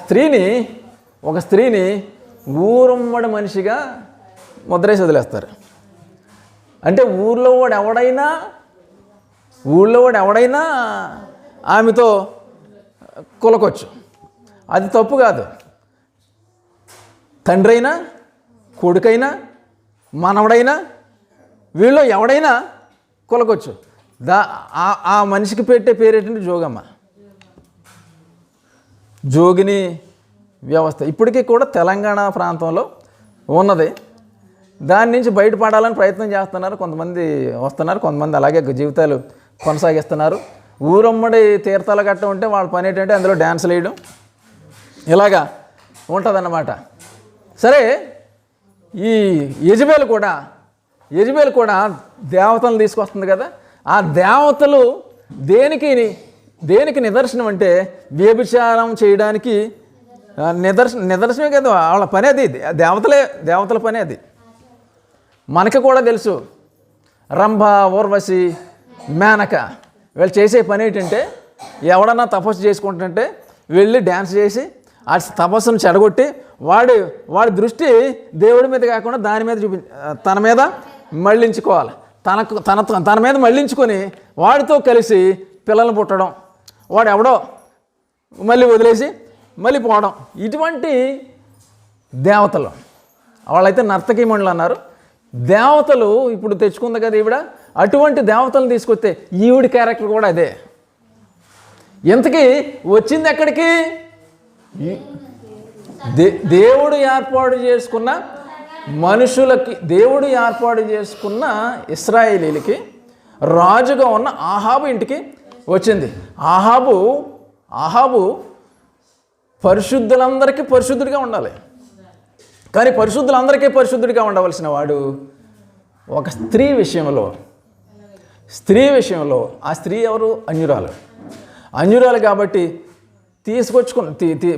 స్త్రీని ఊరుమ్మడి మనిషిగా ముద్రేసి వదిలేస్తారు. అంటే ఊళ్ళో వాడు ఎవడైనా ఆమెతో కులకొచ్చు. అది తప్పు కాదు. తండ్రి అయినా, కొడుకైనా, మనవడైనా వీళ్ళు ఎవడైనా కులకొచ్చు. ఆ మనిషికి పెట్టే పేరేంటంటే జోగమ్మ, జోగిని వ్యవస్థ. ఇప్పటికీ కూడా తెలంగాణ ప్రాంతంలో ఉన్నది. దాని నుంచి బయటపడాలని ప్రయత్నం చేస్తున్నారు. కొంతమంది వస్తున్నారు, కొంతమంది అలాగే జీవితాలు కొనసాగిస్తున్నారు. ఊరమ్మడి తీర్థాలు గట్ట ఉంటే వాళ్ళ పని ఏంటంటే అందులో డ్యాన్సులు వేయడం ఇలాగా ఉంటుందన్నమాట. సరే, ఈ యెజబేలు కూడా దేవతలను తీసుకొస్తుంది కదా. ఆ దేవతలు దేనికి నిదర్శనం అంటే వ్యభిచారం చేయడానికి నిదర్శనమే కదా. వాళ్ళ పని అది, దేవతల పని అది. మనకి కూడా తెలుసు. రంభ, ఊర్వశి, మేనక వీళ్ళు చేసే పని ఏంటంటే ఎవడన్నా తపస్సు చేసుకుంటుంటే వెళ్ళి డ్యాన్స్ చేసి ఆ తపస్సును చెడగొట్టి వాడి దృష్టి దేవుడి మీద కాకుండా దాని మీద తన మీద మళ్ళించుకోవాలి. తన మీద మళ్ళించుకొని వాడితో కలిసి పిల్లలు పుట్టడం, వాడు ఎవడో మళ్ళీ వదిలేసి మళ్ళీ పోవడం. ఇటువంటి దేవతలు వాళ్ళైతే నర్తకీమణులు అన్నారు. దేవతలు ఇప్పుడు తెచ్చుకుంది కదా ఈవిడ. అటువంటి దేవతలను తీసుకొస్తే ఈవిడ క్యారెక్టర్ కూడా అదే. ఇంతకీ వచ్చింది ఎక్కడికి? దేవుడు ఏర్పాటు చేసుకున్న మనుషులకి, దేవుడు ఏర్పాటు చేసుకున్న ఇశ్రాయేలీలకి రాజుగా ఉన్న ఆహాబు ఇంటికి వచ్చింది. ఆహాబు పరిశుద్ధులందరికీ పరిశుద్ధుడిగా ఉండాలి. కానీ పరిశుద్ధులందరికీ పరిశుద్ధుడిగా ఉండవలసిన వాడు ఒక స్త్రీ విషయంలో ఆ స్త్రీ ఎవరు? అన్యురాలు కాబట్టి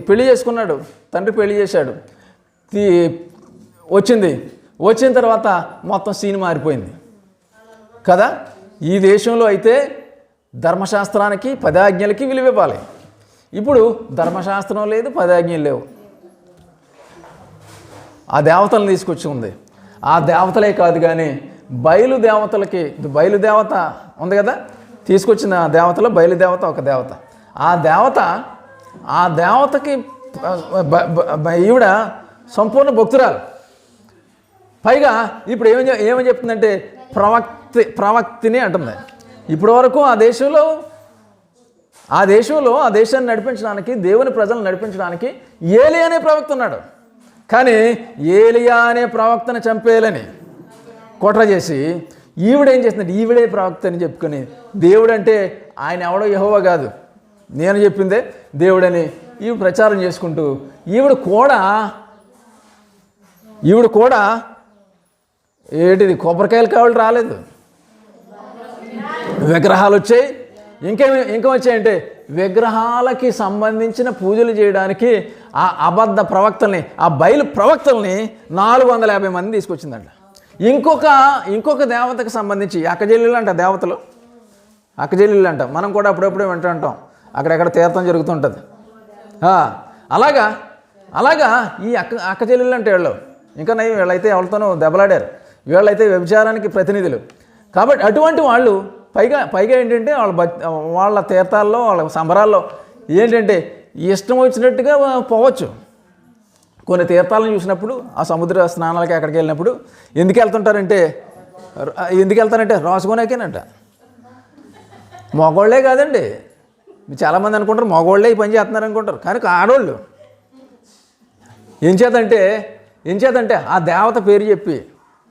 పెళ్లి చేసుకున్నాడు. తండ్రి పెళ్లి చేశాడు. వచ్చిన తర్వాత మొత్తం సీన్ మారిపోయింది కదా. ఈ దేశంలో అయితే ధర్మశాస్త్రానికి 10 ఆజ్ఞలకి విలువ ఇవ్వాలి. ఇప్పుడు ధర్మశాస్త్రం లేదు, 10 ఆజ్ఞలు లేవు. ఆ దేవతలను తీసుకొచ్చి ఉంది. ఆ దేవతలే కాదు కానీ బయలుదేవత ఉంది కదా, తీసుకొచ్చిన దేవతలో బయలుదేవత ఒక దేవత. ఆ దేవతకి ఈవిడ సంపూర్ణ భక్తురాలు. పైగా ఇప్పుడు ఏమని చెప్తుందంటే ప్రవక్తిని అంటుంది. ఇప్పటి వరకు ఆ దేశాన్ని నడిపించడానికి, దేవుని ప్రజలను నడిపించడానికి ఏలియా అనే ప్రవక్త ఉన్నాడు. కానీ ఏలియా అనే ప్రవక్తను చంపేయాలని కుట్ర చేసి ఈవిడేం చేస్తుందంటే ఈవిడే ప్రవక్త అని చెప్పుకొని దేవుడు అంటే ఆయన ఎవడో యెహోవా కాదు, నేను చెప్పిందే దేవుడని ఈవిడ ప్రచారం చేసుకుంటూ ఈవిడ కూడా ఏంటిది కొబ్బరికాయలు కావాలి రాలేదు, విగ్రహాలు వచ్చాయి. ఇంకా వచ్చాయంటే విగ్రహాలకి సంబంధించిన పూజలు చేయడానికి ఆ అబద్ధ ప్రవక్తల్ని, ఆ బయలు ప్రవక్తల్ని 450 మంది తీసుకొచ్చిందంట. ఇంకొక దేవతకు సంబంధించి అక్కజల్లులు అంట, దేవతలు అక్కజల్లులు అంట. మనం కూడా అప్పుడప్పుడే వింటూ ఉంటాం, అక్కడెక్కడ తీర్థం జరుగుతుంటుంది. అలాగా ఈ అక్కజల్లులు అంటే వీళ్ళు ఇంకా నయం, వీళ్ళైతే ఎవరితోనూ దెబ్బలాడారు, వీళ్ళైతే వ్యభిచారానికి ప్రతినిధులు. కాబట్టి అటువంటి వాళ్ళు పైగా ఏంటంటే వాళ్ళ తీర్థాల్లో, వాళ్ళ సంబరాల్లో ఏంటంటే ఇష్టం వచ్చినట్టుగా పోవచ్చు. కొన్ని తీర్థాలను చూసినప్పుడు, ఆ సముద్ర స్నానాలకి అక్కడికి వెళ్ళినప్పుడు ఎందుకు వెళ్తారంటే రాసుకోనేకేనంట. మగవాళ్ళే కాదండి, చాలామంది అనుకుంటారు మగవాళ్ళే ఈ పని చేస్తున్నారు అనుకుంటారు, కానీ ఆడవాళ్ళు. ఏం చేతంటే ఆ దేవత పేరు చెప్పి,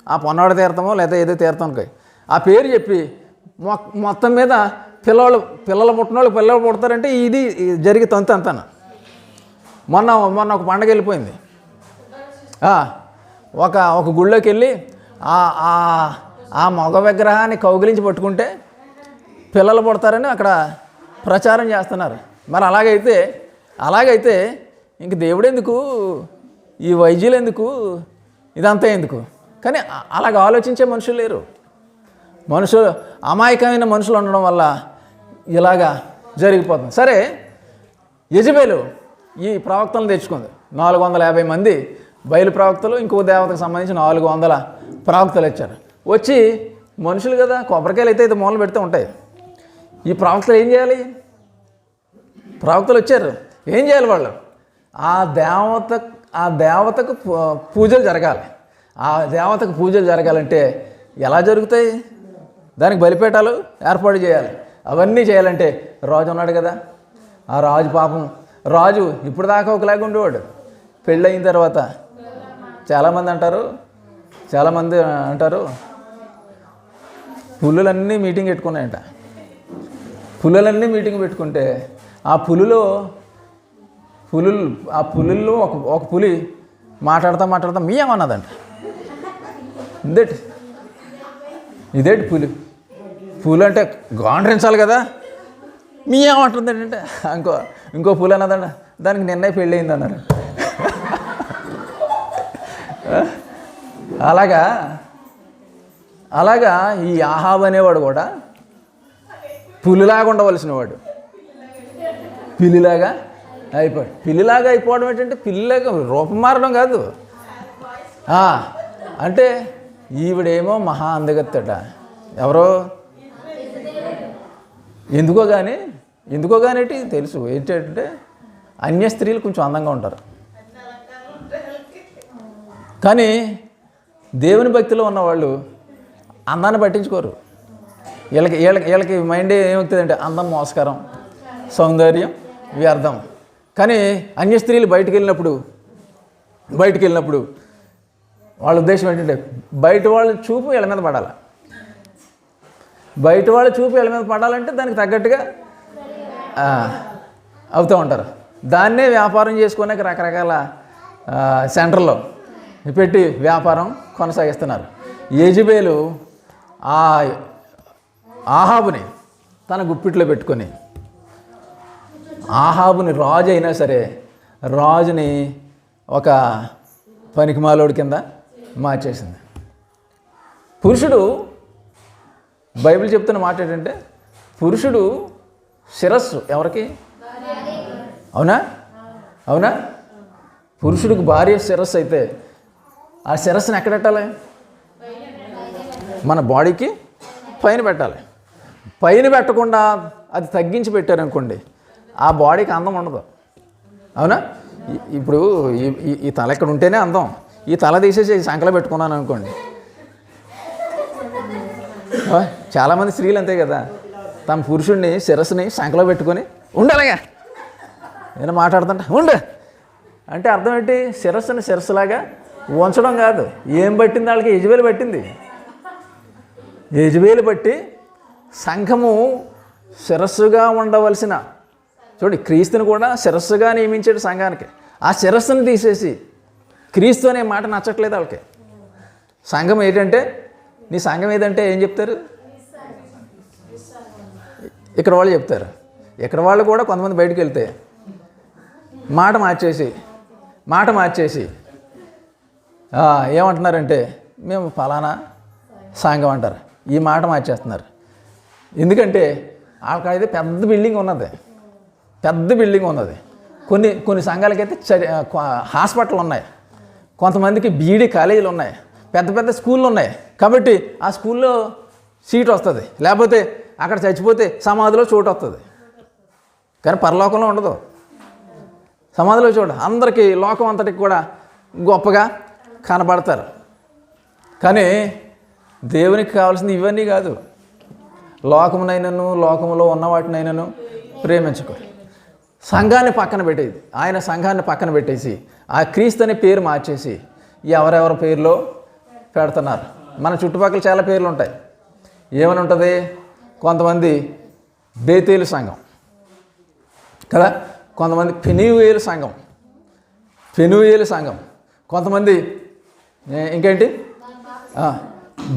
ఆ పొన్నాడ తీర్థమో లేదా ఏదో తీర్థంకి ఆ పేరు చెప్పి మొత్తం మీద పిల్లలు పుట్టినోళ్ళు పిల్లలు పుడతారంటే ఇది జరిగి అంతాను. మొన్న ఒక పండగ వెళ్ళిపోయింది. ఒక గుళ్ళోకి వెళ్ళి ఆ మగ విగ్రహాన్ని కౌగిలించి పట్టుకుంటే పిల్లలు పుడతారని అక్కడ ప్రచారం చేస్తున్నారు. మరి అలాగైతే ఇంక దేవుడు ఎందుకు, ఈ వైద్యులు ఎందుకు, ఇదంతా ఎందుకు? కానీ అలాగ ఆలోచించే మనుషులు లేరు. అమాయకమైన మనుషులు ఉండడం వల్ల ఇలాగా జరిగిపోతుంది. సరే, యెజబెలు ఈ ప్రవక్తలను తెచ్చుకుంది. 450 మంది బయలు ప్రవక్తలు, ఇంకో దేవతకు సంబంధించి 400 ప్రవక్తలు వచ్చారు. వచ్చి మనుషులు కదా, కొబ్బరికాయలు అయితే మూలలు పెడితే ఉంటాయి. ఈ ప్రవక్తలు ఏం చేయాలి? ప్రవక్తలు వచ్చారు, ఏం చేయాలి వాళ్ళు? ఆ దేవతకు పూజలు జరగాలి. ఆ దేవతకు పూజలు జరగాలంటే ఎలా జరుగుతాయి? దానికి బలిపీఠాలు ఏర్పాటు చేయాలి. అవన్నీ చేయాలంటే రాజు ఉన్నాడు కదా, ఆ రాజు ఇప్పుడు దాకా ఒకలాగా ఉండేవాడు. పెళ్ళయిన తర్వాత చాలామంది అంటారు పులులన్నీ మీటింగ్ పెట్టుకున్నాయంట. పులులన్నీ మీటింగ్ పెట్టుకుంటే ఆ పులుల్లో ఒక పులి మాట్లాడుతా మీయమన్నదంట. ఇదేంటి పులి అంటే గాండ్రించాలి కదా, మీయమంటుంది ఏంటంటే ఇంకో పులి అన్నదంట, దానికి నిన్నే పెళ్ళి అయింది అన్నారు. అలాగా ఈ ఆహాబ్ అనేవాడు కూడా పులిలాగా ఉండవలసిన వాడు పిల్లిలాగా అయిపోయాడు. పిల్లిలాగా అయిపోవడం ఏంటంటే పిల్లిలాగా రూపం మారడం కాదు. అంటే ఈవిడేమో మహా అందగత్తట. ఎవరో ఎందుకో కానీ తెలుసు ఏంటంటే అన్య స్త్రీలు కొంచెం అందంగా ఉంటారు, కానీ దేవుని భక్తిలో ఉన్నవాళ్ళు అందాన్ని పట్టించుకోరు. వీళ్ళకి మైండ్ ఏమవుతుందంటే అందం మోసకరం, సౌందర్యం వ్యర్థం. కానీ అన్య స్త్రీలు బయటికి వెళ్ళినప్పుడు వాళ్ళ ఉద్దేశం ఏంటంటే బయట వాళ్ళ చూపు వీళ్ళ మీద పడాలి. బయట వాళ్ళ చూపు వీళ్ళ మీద పడాలంటే దానికి తగ్గట్టుగా అవుతూ ఉంటారు. దాన్నే వ్యాపారం చేసుకునే రకరకాల సెంటర్లో పెట్టి వ్యాపారం కొనసాగిస్తున్నారు. యెజబెలు ఆ ఆహాబుని తన గుప్పిట్లో పెట్టుకొని, ఆహాబుని రాజు అయినా సరే రాజుని ఒక పనికిమాలోడి కింద మార్చేసింది. పురుషుడు, బైబిల్ చెప్తున్న మాట ఏంటంటే పురుషుడు శిరస్సు ఎవరికి? అవునా? పురుషుడికి భార్య శిరస్సు అయితే ఆ శిరస్సుని ఎక్కడ పెట్టాలి? మన బాడీకి పైన పెట్టాలి. పైన పెట్టకుండా అది తగ్గించి పెట్టారనుకోండి, ఆ బాడీకి అందం ఉండదు. అవునా? ఇప్పుడు ఈ తల ఇక్కడ ఉంటేనే అందం. ఈ తల తీసేసి సంకలో పెట్టుకున్నాను అనుకోండి, చాలామంది స్త్రీలు అంతే కదా, తమ పురుషుడిని శిరస్సుని సంకలో పెట్టుకొని ఉండాలిగా నేను మాట్లాడుతుంటా అంటే అర్థం ఏంటి? శిరస్సుని శిరస్సులాగా ఉంచడం కాదు. ఏం పట్టింది వాళ్ళకి? యెజబెలు బట్టి సంఘము శిరస్సుగా ఉండవలసిన, చూడండి క్రీస్తుని కూడా శిరస్సుగా నియమించాడు సంఘానికి. ఆ శిరస్సును తీసేసి క్రీస్తు అనే మాట నచ్చట్లేదు వాళ్ళకి. సంఘం ఏంటంటే, నీ సంఘం ఏదంటే ఏం చెప్తారు? ఇక్కడ వాళ్ళు చెప్తారు. ఇక్కడ వాళ్ళు కూడా కొంతమంది బయటికి వెళ్తే మాట మార్చేసి ఏమంటున్నారంటే మేము ఫలానా సంఘం అంటారు. ఈ మాట మార్చేస్తున్నారు. ఎందుకంటే అక్కడైతే పెద్ద బిల్డింగ్ ఉన్నది. కొన్ని సంఘాలకైతే హాస్పిటల్ ఉన్నాయి, కొంతమందికి బీఈడీ కాలేజీలు ఉన్నాయి, పెద్ద పెద్ద స్కూళ్ళు ఉన్నాయి. కాబట్టి ఆ స్కూల్లో సీట్ వస్తుంది, లేకపోతే అక్కడ చచ్చిపోతే సమాధిలో చోటు వస్తుంది. కానీ పరలోకంలో ఉండదు. సమాధిలో చోటు అందరికీ లోకం అంతటికి కూడా గొప్పగా కనబడతారు. కానీ దేవునికి కావాల్సింది ఇవన్నీ కాదు. లోకమునైనను లోకములో ఉన్న వాటినైనను ప్రేమించకూడదు. సంఘాన్ని పక్కన పెట్టేది, ఆయన సంఘాన్ని పక్కన పెట్టేసి ఆ క్రీస్తు అనే పేరు మార్చేసి ఎవరెవరి పేరులో పెడుతున్నారు. మన చుట్టుపక్కల చాలా పేర్లు ఉంటాయి. ఏమని ఉంటుంది? కొంతమంది బేతేలు సంఘం కదా, కొంతమంది పెనుయేలు సంఘం, కొంతమంది ఇంకేంటి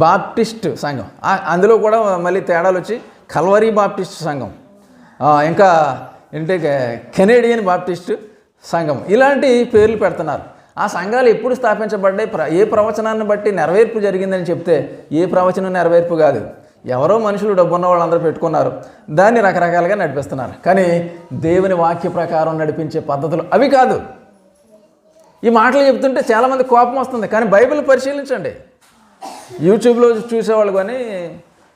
బాప్టిస్ట్ సంఘం. అందులో కూడా మళ్ళీ తేడాలు వచ్చి కల్వరీ బాప్టిస్ట్ సంఘం, ఇంకా ఏంటంటే కెనేడియన్ బాప్టిస్ట్ సంఘం, ఇలాంటి పేర్లు పెడుతున్నారు. ఆ సంఘాలు ఎప్పుడు స్థాపించబడ్డాయి, ఏ ప్రవచనాన్ని బట్టి నెరవేర్పు జరిగిందని చెప్తే ఏ ప్రవచనం నెరవేర్పు కాదు. ఎవరో మనుషులు డబ్బున్న వాళ్ళందరూ పెట్టుకున్నారు, దాన్ని రకరకాలుగా నడిపిస్తున్నారు. కానీ దేవుని వాక్య ప్రకారం నడిపించే పద్ధతులు అవి కాదు. ఈ మాటలు చెప్తుంటే చాలామంది కోపం వస్తుంది. కానీ బైబిల్ పరిశీలించండి. యూట్యూబ్లో చూసేవాళ్ళు కానీ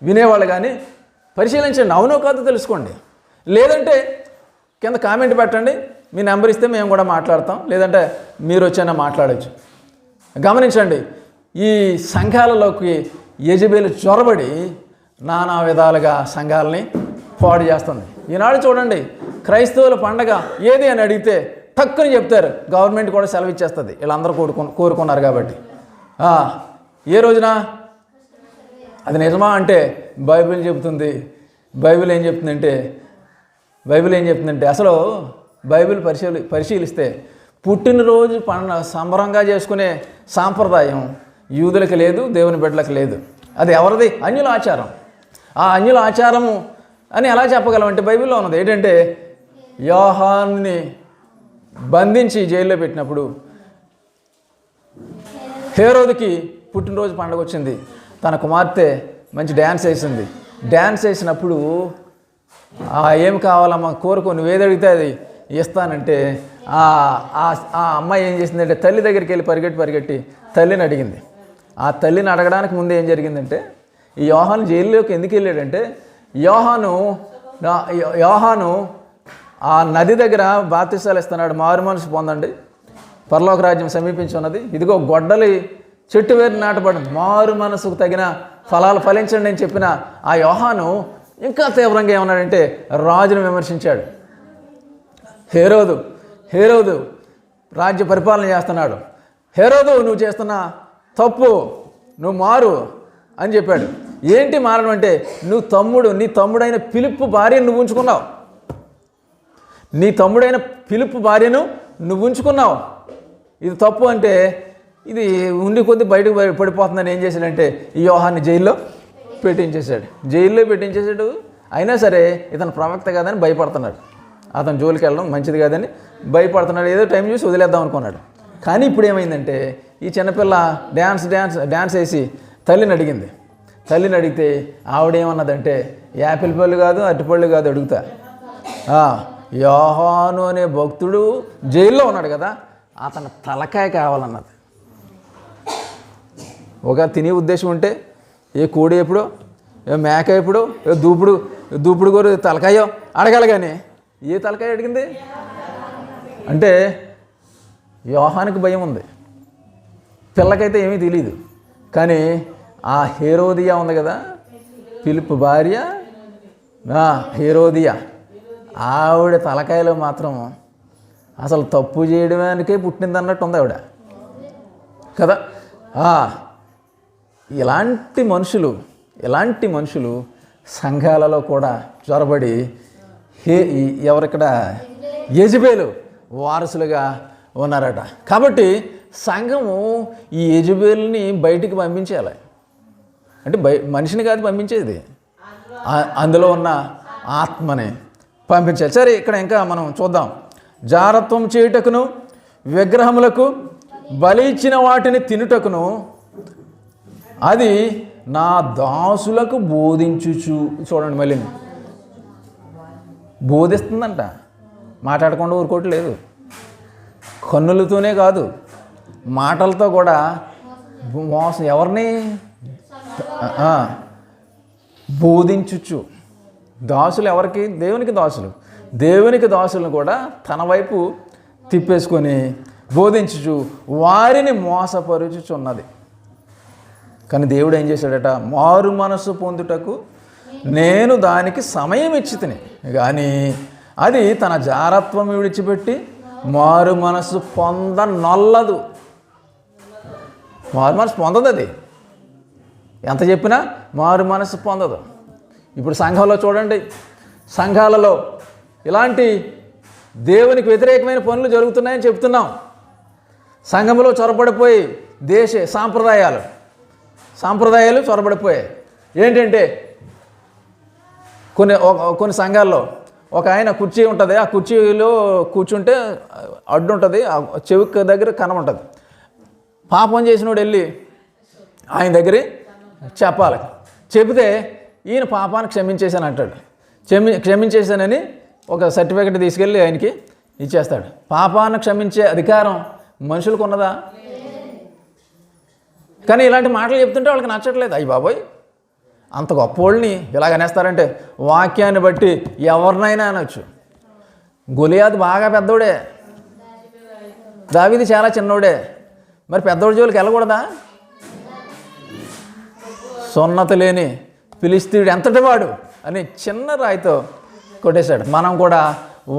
వినేవాళ్ళు కానీ పరిశీలించండి, అవునో కాదో తెలుసుకోండి. లేదంటే కింద కామెంట్ పెట్టండి, మీ నెంబర్ ఇస్తే మేము కూడా మాట్లాడతాం, లేదంటే మీరు వచ్చైనా మాట్లాడచ్చు. గమనించండి, ఈ సంఘాలలోకి యెజబెలు చొరబడి నానా విధాలుగా సంఘాలని పాడు చేస్తుంది. ఈనాడు చూడండి, క్రైస్తవుల పండగ ఏది అని అడిగితే టక్కుని చెప్తారు, గవర్నమెంట్ కూడా సెలవు ఇచ్చేస్తుంది, వీళ్ళందరూ కోరుకున్నారు కాబట్టి. ఏ రోజున అది నిజమా అంటే బైబిల్ చెబుతుంది. బైబిల్ ఏం చెప్తుందంటే అసలు బైబిల్ పరిశీలిస్తే పుట్టినరోజు సంబరంగా చేసుకునే సాంప్రదాయం యూదులకు లేదు, దేవుని బిడ్డలకు లేదు. అది ఎవరిది? అన్యుల ఆచారం. ఆ అన్యుల ఆచారము అని ఎలా చెప్పగలమంటే బైబిల్లో ఉన్నది ఏంటంటే, యోహానుని బంధించి జైల్లో పెట్టినప్పుడు హేరోదుకి పుట్టినరోజు పండుగ వచ్చింది. తన కుమార్తె మంచి డ్యాన్స్ వేసినప్పుడు ఏం కావాలమ్మా కోరుకో, నువ్వేది అడిగితే అది ఇస్తానంటే ఆ అమ్మాయి ఏం చేసిందంటే తల్లి దగ్గరికి వెళ్ళి పరిగెట్టి తల్లిని అడిగింది. ఆ తల్లిని అడగడానికి ముందు ఏం జరిగిందంటే, ఈ యోహాను జైల్లోకి ఎందుకు వెళ్ళాడంటే, యోహాను ఆ నది దగ్గర బాప్తిసాలు ఇస్తున్నాడు, మారు మనసు పొందండి, పరలోక రాజ్యం సమీపించి ఉన్నది, ఇదిగో గొడ్డలి చెట్టు వేరు నాటబడింది, మారు మనసుకు తగిన ఫలాలు ఫలించండి అని చెప్పిన ఆ యోహాను ఇంకా తీవ్రంగా ఏమన్నాడంటే రాజును విమర్శించాడు. హేరోదు రాజ్య పరిపాలన చేస్తున్నాడు, హేరోదు నువ్వు చేస్తున్న తప్పు, నువ్వు మారు అని చెప్పాడు. ఏంటి మారడం అంటే, నీ తమ్ముడైన ఫిలిప్పు భార్యను నువ్వు ఉంచుకున్నావు, ఇది తప్పు అంటే ఇది ఉండి కొద్ది బయటకు పడిపోతుందని ఏం చేశాడంటే ఈ యోహాన్ని జైల్లో పెట్టించేశాడు. అయినా సరే ఇతను ప్రవక్త కాదని భయపడుతున్నాడు, అతను జోలికి వెళ్ళడం మంచిది కాదని భయపడుతున్నాడు, ఏదో టైం చూసి వదిలేద్దాం అనుకున్నాడు. కానీ ఇప్పుడు ఏమైందంటే, ఈ చిన్నపిల్ల డ్యాన్స్ వేసి తల్లిని అడిగితే ఆవిడేమన్నదంటే, యాపిల్ పళ్ళు కాదు అరటిపళ్ళు కాదు అడుగుతా, యోహాను అనే భక్తుడు జైల్లో ఉన్నాడు కదా, అతను తలకాయ కావాలన్నది. ఒక తినే ఉద్దేశం ఉంటే ఏ కోడి ఎప్పుడో, ఏ మేక ఎప్పుడో, ఏ దూపుడు గోరు తలకాయో అడగాలి. కానీ ఏ తలకాయ అడిగింది అంటే యోహానికి భయం ఉంది, పిల్లకైతే ఏమీ తెలియదు. కానీ ఆ హేరోదియా ఉంది కదా, ఫిలిప్పు భార్య హేరోదియా, ఆవిడ తలకాయలో మాత్రం అసలు తప్పు చేయడానికే పుట్టింది అన్నట్టు ఉంది ఆవిడ కదా. ఇలాంటి మనుషులు సంఘాలలో కూడా చొరబడి ఎవరిక్కడ యెజబెలు వారసులుగా ఉన్నారట. కాబట్టి సంఘము ఈ యెజబెల్ని బయటికి పంపించేయాలి. అంటే మనిషిని కాదు పంపించేది, అందులో ఉన్న ఆత్మని పంపించాలి. సరే, ఇక్కడ ఇంకా మనం చూద్దాం. జారత్వం చేయుటకును, విగ్రహములకు బలి ఇచ్చిన వాటిని తినుటకును అది నా దాసులకు బోధించుచు. చూడండి, మళ్ళీ బోధిస్తుందంట. మాట్లాడకుండా ఊరుకోవట్లేదు. కన్నులతోనే కాదు, మాటలతో కూడా మోసం. ఎవరిని? బోధించుచు. దాసులు ఎవరికి? దేవునికి దాసులు. దేవునికి దాసులను కూడా తన వైపు తిప్పేసుకొని బోధించుచు వారిని మోసపరుచుచున్నది. కానీ దేవుడు ఏం చేశాడట? మారు మనసు పొందుటకు నేను దానికి సమయం ఇచ్చి తిని, కానీ అది తన జారత్వం విడిచిపెట్టి మారు మనసు పొందనొల్లదు. మారు మనసు పొందదు. అది ఎంత చెప్పినా మారు మనసు పొందదు. ఇప్పుడు సంఘంలో చూడండి, సంఘాలలో ఇలాంటి దేవునికి వ్యతిరేకమైన పనులు జరుగుతున్నాయని చెప్తున్నాం. సంఘంలో చొరబడిపోయి దేశ సాంప్రదాయాలు చొరబడిపోయాయి. ఏంటంటే కొన్ని సంఘాల్లో ఒక ఆయన కుర్చీ ఉంటుంది. ఆ కుర్చీలో కూర్చుంటే అడ్డు ఉంటుంది, ఆ చెవిక దగ్గర కనం ఉంటుంది. పాపం చేసినోడు వెళ్ళి ఆయన దగ్గర చెప్పాలి. చెబితే ఈయన పాపాన్ని క్షమించేశాను అంటాడు. క్షమించేశానని ఒక సర్టిఫికెట్ తీసుకెళ్ళి ఆయనకి ఇచ్చేస్తాడు. పాపాన్ని క్షమించే అధికారం మనుషులకు ఉన్నదా? కానీ ఇలాంటి మాటలు చెప్తుంటే వాళ్ళకి నచ్చట్లేదు. అయ్యి బాబోయ్, అంత గొప్పోళ్ళని ఇలాగనేస్తారంటే వాక్యాన్ని బట్టి ఎవరినైనా అనొచ్చు. గొలియాతు బాగా పెద్దోడే, దావీదు చాలా చిన్నోడే. మరి పెద్దోడి జోలికి వెళ్ళకూడదా? సున్నత లేని ఫిలిష్తీయుడు ఎంతటి వాడు అని చిన్న రాయితో కొట్టేశాడు. మనం కూడా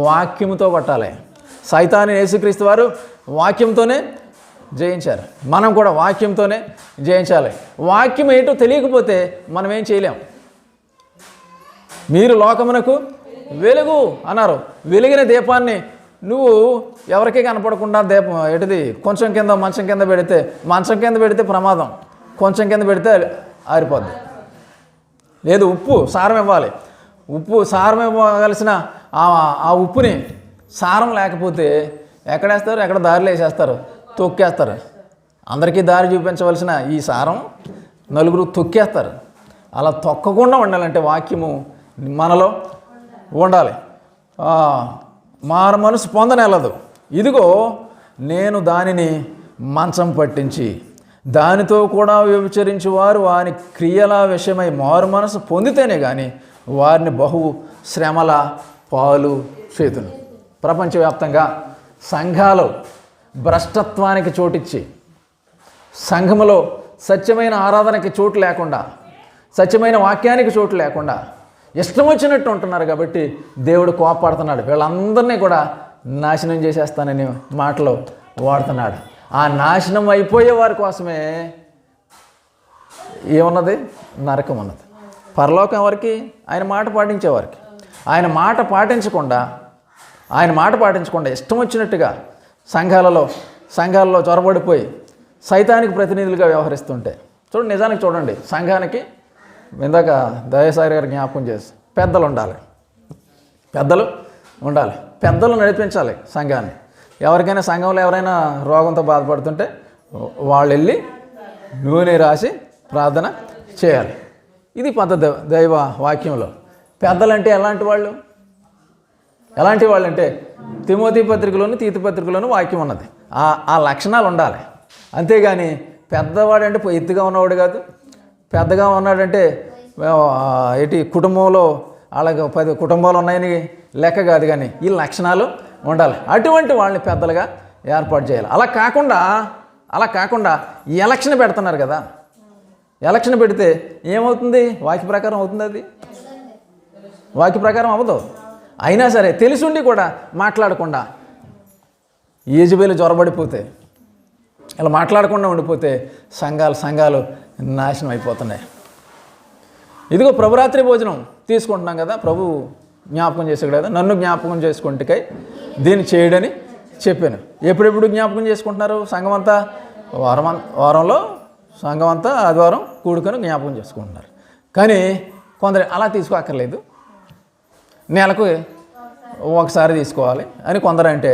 వాక్యముతో కొట్టాలి. సైతాన్ని యేసుక్రీస్తు వారు వాక్యంతోనే జయించారు. మనం కూడా వాక్యంతోనే జయించాలి. వాక్యం ఏంటో తెలియకపోతే మనం ఏం చేయలేం. మీరు లోకమునకు వెలుగు అన్నారు. వెలిగిన దీపాన్ని నువ్వు ఎవరికీ కనపడకుండా దీపం ఏంటిది కొంచెం కింద మంచం కింద పెడితే ప్రమాదం, కొంచెం కింద పెడితే ఆరిపోద్ది. లేదు, ఉప్పు సారం ఇవ్వాలి. ఉప్పు సారం ఇవ్వవలసిన ఆ ఉప్పుని సారం లేకపోతే ఎక్కడేస్తారు? ఎక్కడ దారిలో వేసేస్తారు, తొక్కేస్తారు. అందరికీ దారి చూపించవలసిన ఈ సారం నలుగురు తొక్కేస్తారు. అలా తొక్కకుండా ఉండాలంటే వాక్యము మనలో ఉండాలి. మారు మనసు పొందనేలదు. ఇదిగో నేను దానిని మంచం పట్టించి దానితో కూడా వ్యభిచరించి వారు వారి క్రియల విషయమై మారు మనసు పొందితేనే కానీ వారిని బహు శ్రమల పాలు చేతును. ప్రపంచవ్యాప్తంగా సంఘాలు భ్రష్టత్వానికి చోటిచ్చి, సంఘములో సత్యమైన ఆరాధనకి చోటు లేకుండా, సత్యమైన వాక్యానికి చోటు లేకుండా ఇష్టం వచ్చినట్టు ఉంటున్నారు. కాబట్టి దేవుడు కోపడుతున్నాడు. వీళ్ళందరినీ కూడా నాశనం చేసేస్తానని మాటలు వాడుతున్నాడు. ఆ నాశనం అయిపోయే వారి కోసమే ఏమున్నది? నరకం ఉన్నది. పరలోకం ఎవరికి? ఆయన మాట పాటించేవారికి. ఆయన మాట పాటించకుండా ఇష్టం వచ్చినట్టుగా సంఘాలలో చొరబడిపోయి సైతానికి ప్రతినిధులుగా వ్యవహరిస్తుంటే చూడండి. నిజానికి చూడండి, సంఘానికి ఇందాక దయాసారి గారు జ్ఞాపకం చేసి పెద్దలు ఉండాలి. పెద్దలు నడిపించాలి సంఘాన్ని. ఎవరికైనా సంఘంలో ఎవరైనా రోగంతో బాధపడుతుంటే వాళ్ళు వెళ్ళి నూనె రాసి ప్రార్థన చేయాలి. ఇది పద్ధతి దైవ వాక్యంలో. పెద్దలంటే ఎలాంటి వాళ్ళు అంటే తిమోతి పత్రికలోను తీతు పత్రికలోను వాక్యం ఉన్నది. ఆ లక్షణాలు ఉండాలి. అంతేగాని పెద్దవాడంటే ఎత్తుగా ఉన్నవాడు కాదు. పెద్దగా ఉన్నాడంటే కుటుంబంలో అలాగే 10 కుటుంబాలు ఉన్నాయని లెక్క కాదు. కానీ ఈ లక్షణాలు ఉండాలి. అటువంటి వాళ్ళని పెద్దలుగా ఏర్పాటు చేయాలి. అలా కాకుండా ఎలక్షన్ పెడుతున్నారు కదా. ఎలక్షన్ పెడితే ఏమవుతుంది? వాక్య ప్రకారం అవుతుంది? అది వాక్య ప్రకారం అవ్వదు. అయినా సరే తెలిసుండి కూడా మాట్లాడకుండా ఏజబేలు జ్వరబడిపోతే, ఇలా మాట్లాడకుండా ఉండిపోతే సంఘాలు నాశనం అయిపోతున్నాయి. ఇదిగో ప్రభురాత్రి భోజనం తీసుకుంటున్నాం కదా, ప్రభు జ్ఞాపకం చేసాడు కదా, నన్ను జ్ఞాపకం చేసుకుంటకై దీన్ని చేయడని చెప్పాను. ఎప్పుడెప్పుడు జ్ఞాపకం చేసుకుంటున్నారు? సంఘం అంతా వారంలో సంఘం అంతా ఆదివారం కూడుకొని జ్ఞాపకం చేసుకుంటున్నారు. కానీ కొందరు అలా తీసుకోక్కర్లేదు. నెలకు ఒకసారి తీసుకోవాలి అని కొందరంటే,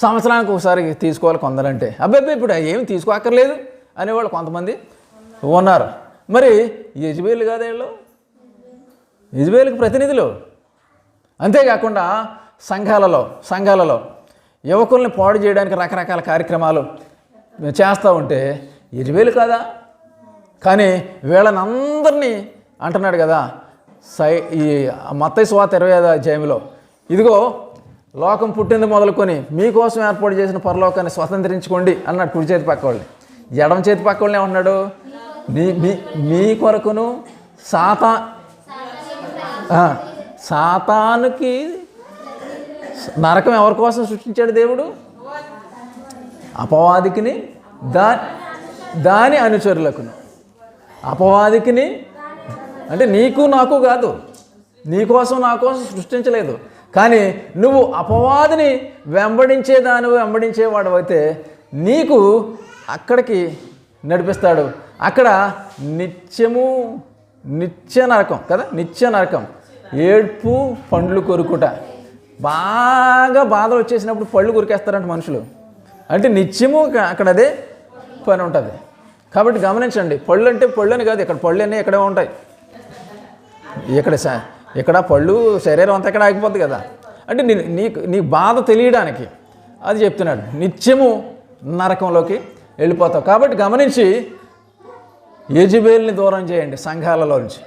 సంవత్సరానికి ఒకసారి తీసుకోవాలి కొందరంటే, అబ్బాయి ఇప్పుడు ఏమి తీసుకోక్కర్లేదు అనేవాళ్ళు కొంతమంది ఉన్నారు. మరి యెజబేలు కాదు వీళ్ళు, యెజబేలుకి ప్రతినిధులు. అంతేకాకుండా సంఘాలలో యువకుల్ని పాడు చేయడానికి రకరకాల కార్యక్రమాలు చేస్తూ ఉంటే యెజబేలు కాదా? కానీ వీళ్ళనందరినీ అంటున్నాడు కదా ఈ మత్తయి సువార్త 25వ అధ్యాయంలో, ఇదిగో లోకం పుట్టింది మొదలుకొని మీకోసం ఏర్పాటు చేసిన పరలోకాన్ని స్వతంత్రించుకోండి అన్నాడు కుడి చేతి పక్క వాళ్ళని. ఎడమ చేతి పక్క వాళ్ళని ఏమన్నాడు? మీ కొరకును సాతానుకి నరకం ఎవరి కోసం సృష్టించాడు దేవుడు? అపవాదికిని దాని అనుచరులకును. అపవాదికిని అంటే నీకు నాకు కాదు, నీకోసం నా కోసం సృష్టించలేదు. కానీ నువ్వు అపవాదిని వెంబడించేవాడు అయితే నీకు అక్కడికి నడిపిస్తాడు. అక్కడ నిత్య నరకం కదా, నిత్య నరకం, ఏడ్పు పండ్లు కొరుకుట. బాగా బాధలు వచ్చేసినప్పుడు పళ్ళు కొరికేస్తారంట మనుషులు. అంటే నిత్యము అక్కడ అదే పని ఉంటుంది. కాబట్టి గమనించండి, పళ్ళు అంటే పళ్ళు అని కాదు, ఇక్కడ పళ్ళు అన్నీ ఇక్కడే ఉంటాయి. ఇక్కడ పళ్ళు శరీరం అంతా ఇక్కడ ఆగిపోద్ది కదా. అంటే నీ బాధ తెలియడానికి అది చెప్తున్నాడు. నిత్యము నరకంలోకి వెళ్ళిపోతావు. కాబట్టి గమనించి యెజబేలుని దూరం చేయండి సంఘాలలోంచి.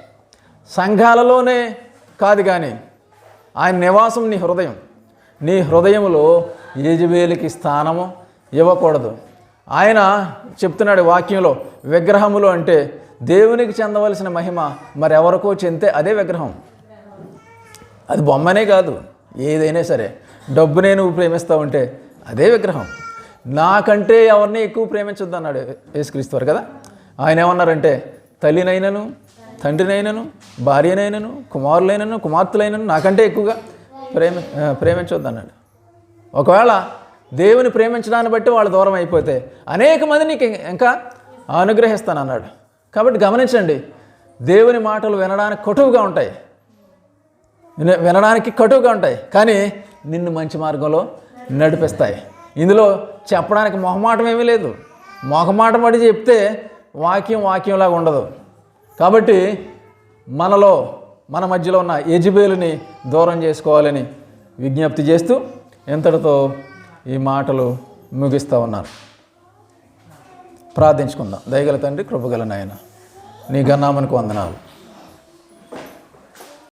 సంఘాలలోనే కాదు కానీ ఆయన నివాసం నీ హృదయంలో యెజబేలుకి స్థానము ఇవ్వకూడదు. ఆయన చెప్తున్నాడు వాక్యంలో, విగ్రహములు అంటే దేవునికి చెందవలసిన మహిమ మరెవరికో చెందితే అదే విగ్రహం. అది బొమ్మనే కాదు, ఏదైనా సరే. డబ్బునే నువ్వు ప్రేమిస్తావు అంటే అదే విగ్రహం. నాకంటే ఎవరిని ఎక్కువ ప్రేమించొద్దు అన్నాడు యేసుక్రీస్తు వారు కదా. ఆయన ఏమన్నారంటే, తల్లినైనను తండ్రినైనను భార్యనైనను కుమారులైనను కుమార్తెలైనను నాకంటే ఎక్కువగా ప్రేమించొద్దు అన్నాడు. ఒకవేళ దేవుని ప్రేమించడాన్ని బట్టి వాళ్ళు దూరం అయిపోతే అనేక మంది నీకు ఇంకా అనుగ్రహిస్తానన్నాడు. కాబట్టి గమనించండి, దేవుని మాటలు వినడానికి కటువుగా ఉంటాయి కానీ నిన్ను మంచి మార్గంలో నడిపిస్తాయి. ఇందులో చెప్పడానికి మొహమాటం ఏమీ లేదు. మొహమాటం పడి చెప్తే వాక్యంలాగా ఉండదు. కాబట్టి మన మధ్యలో ఉన్న యెజబేలుని దూరం చేసుకోవాలని విజ్ఞప్తి చేస్తూ ఇంతటితో ఈ మాటలు ముగిస్తూ ఉన్నారు. ప్రార్థించుకుందాం. దయగల తండ్రి, కృపగల నాయన, నీ ఘనామనికి వందనాలు.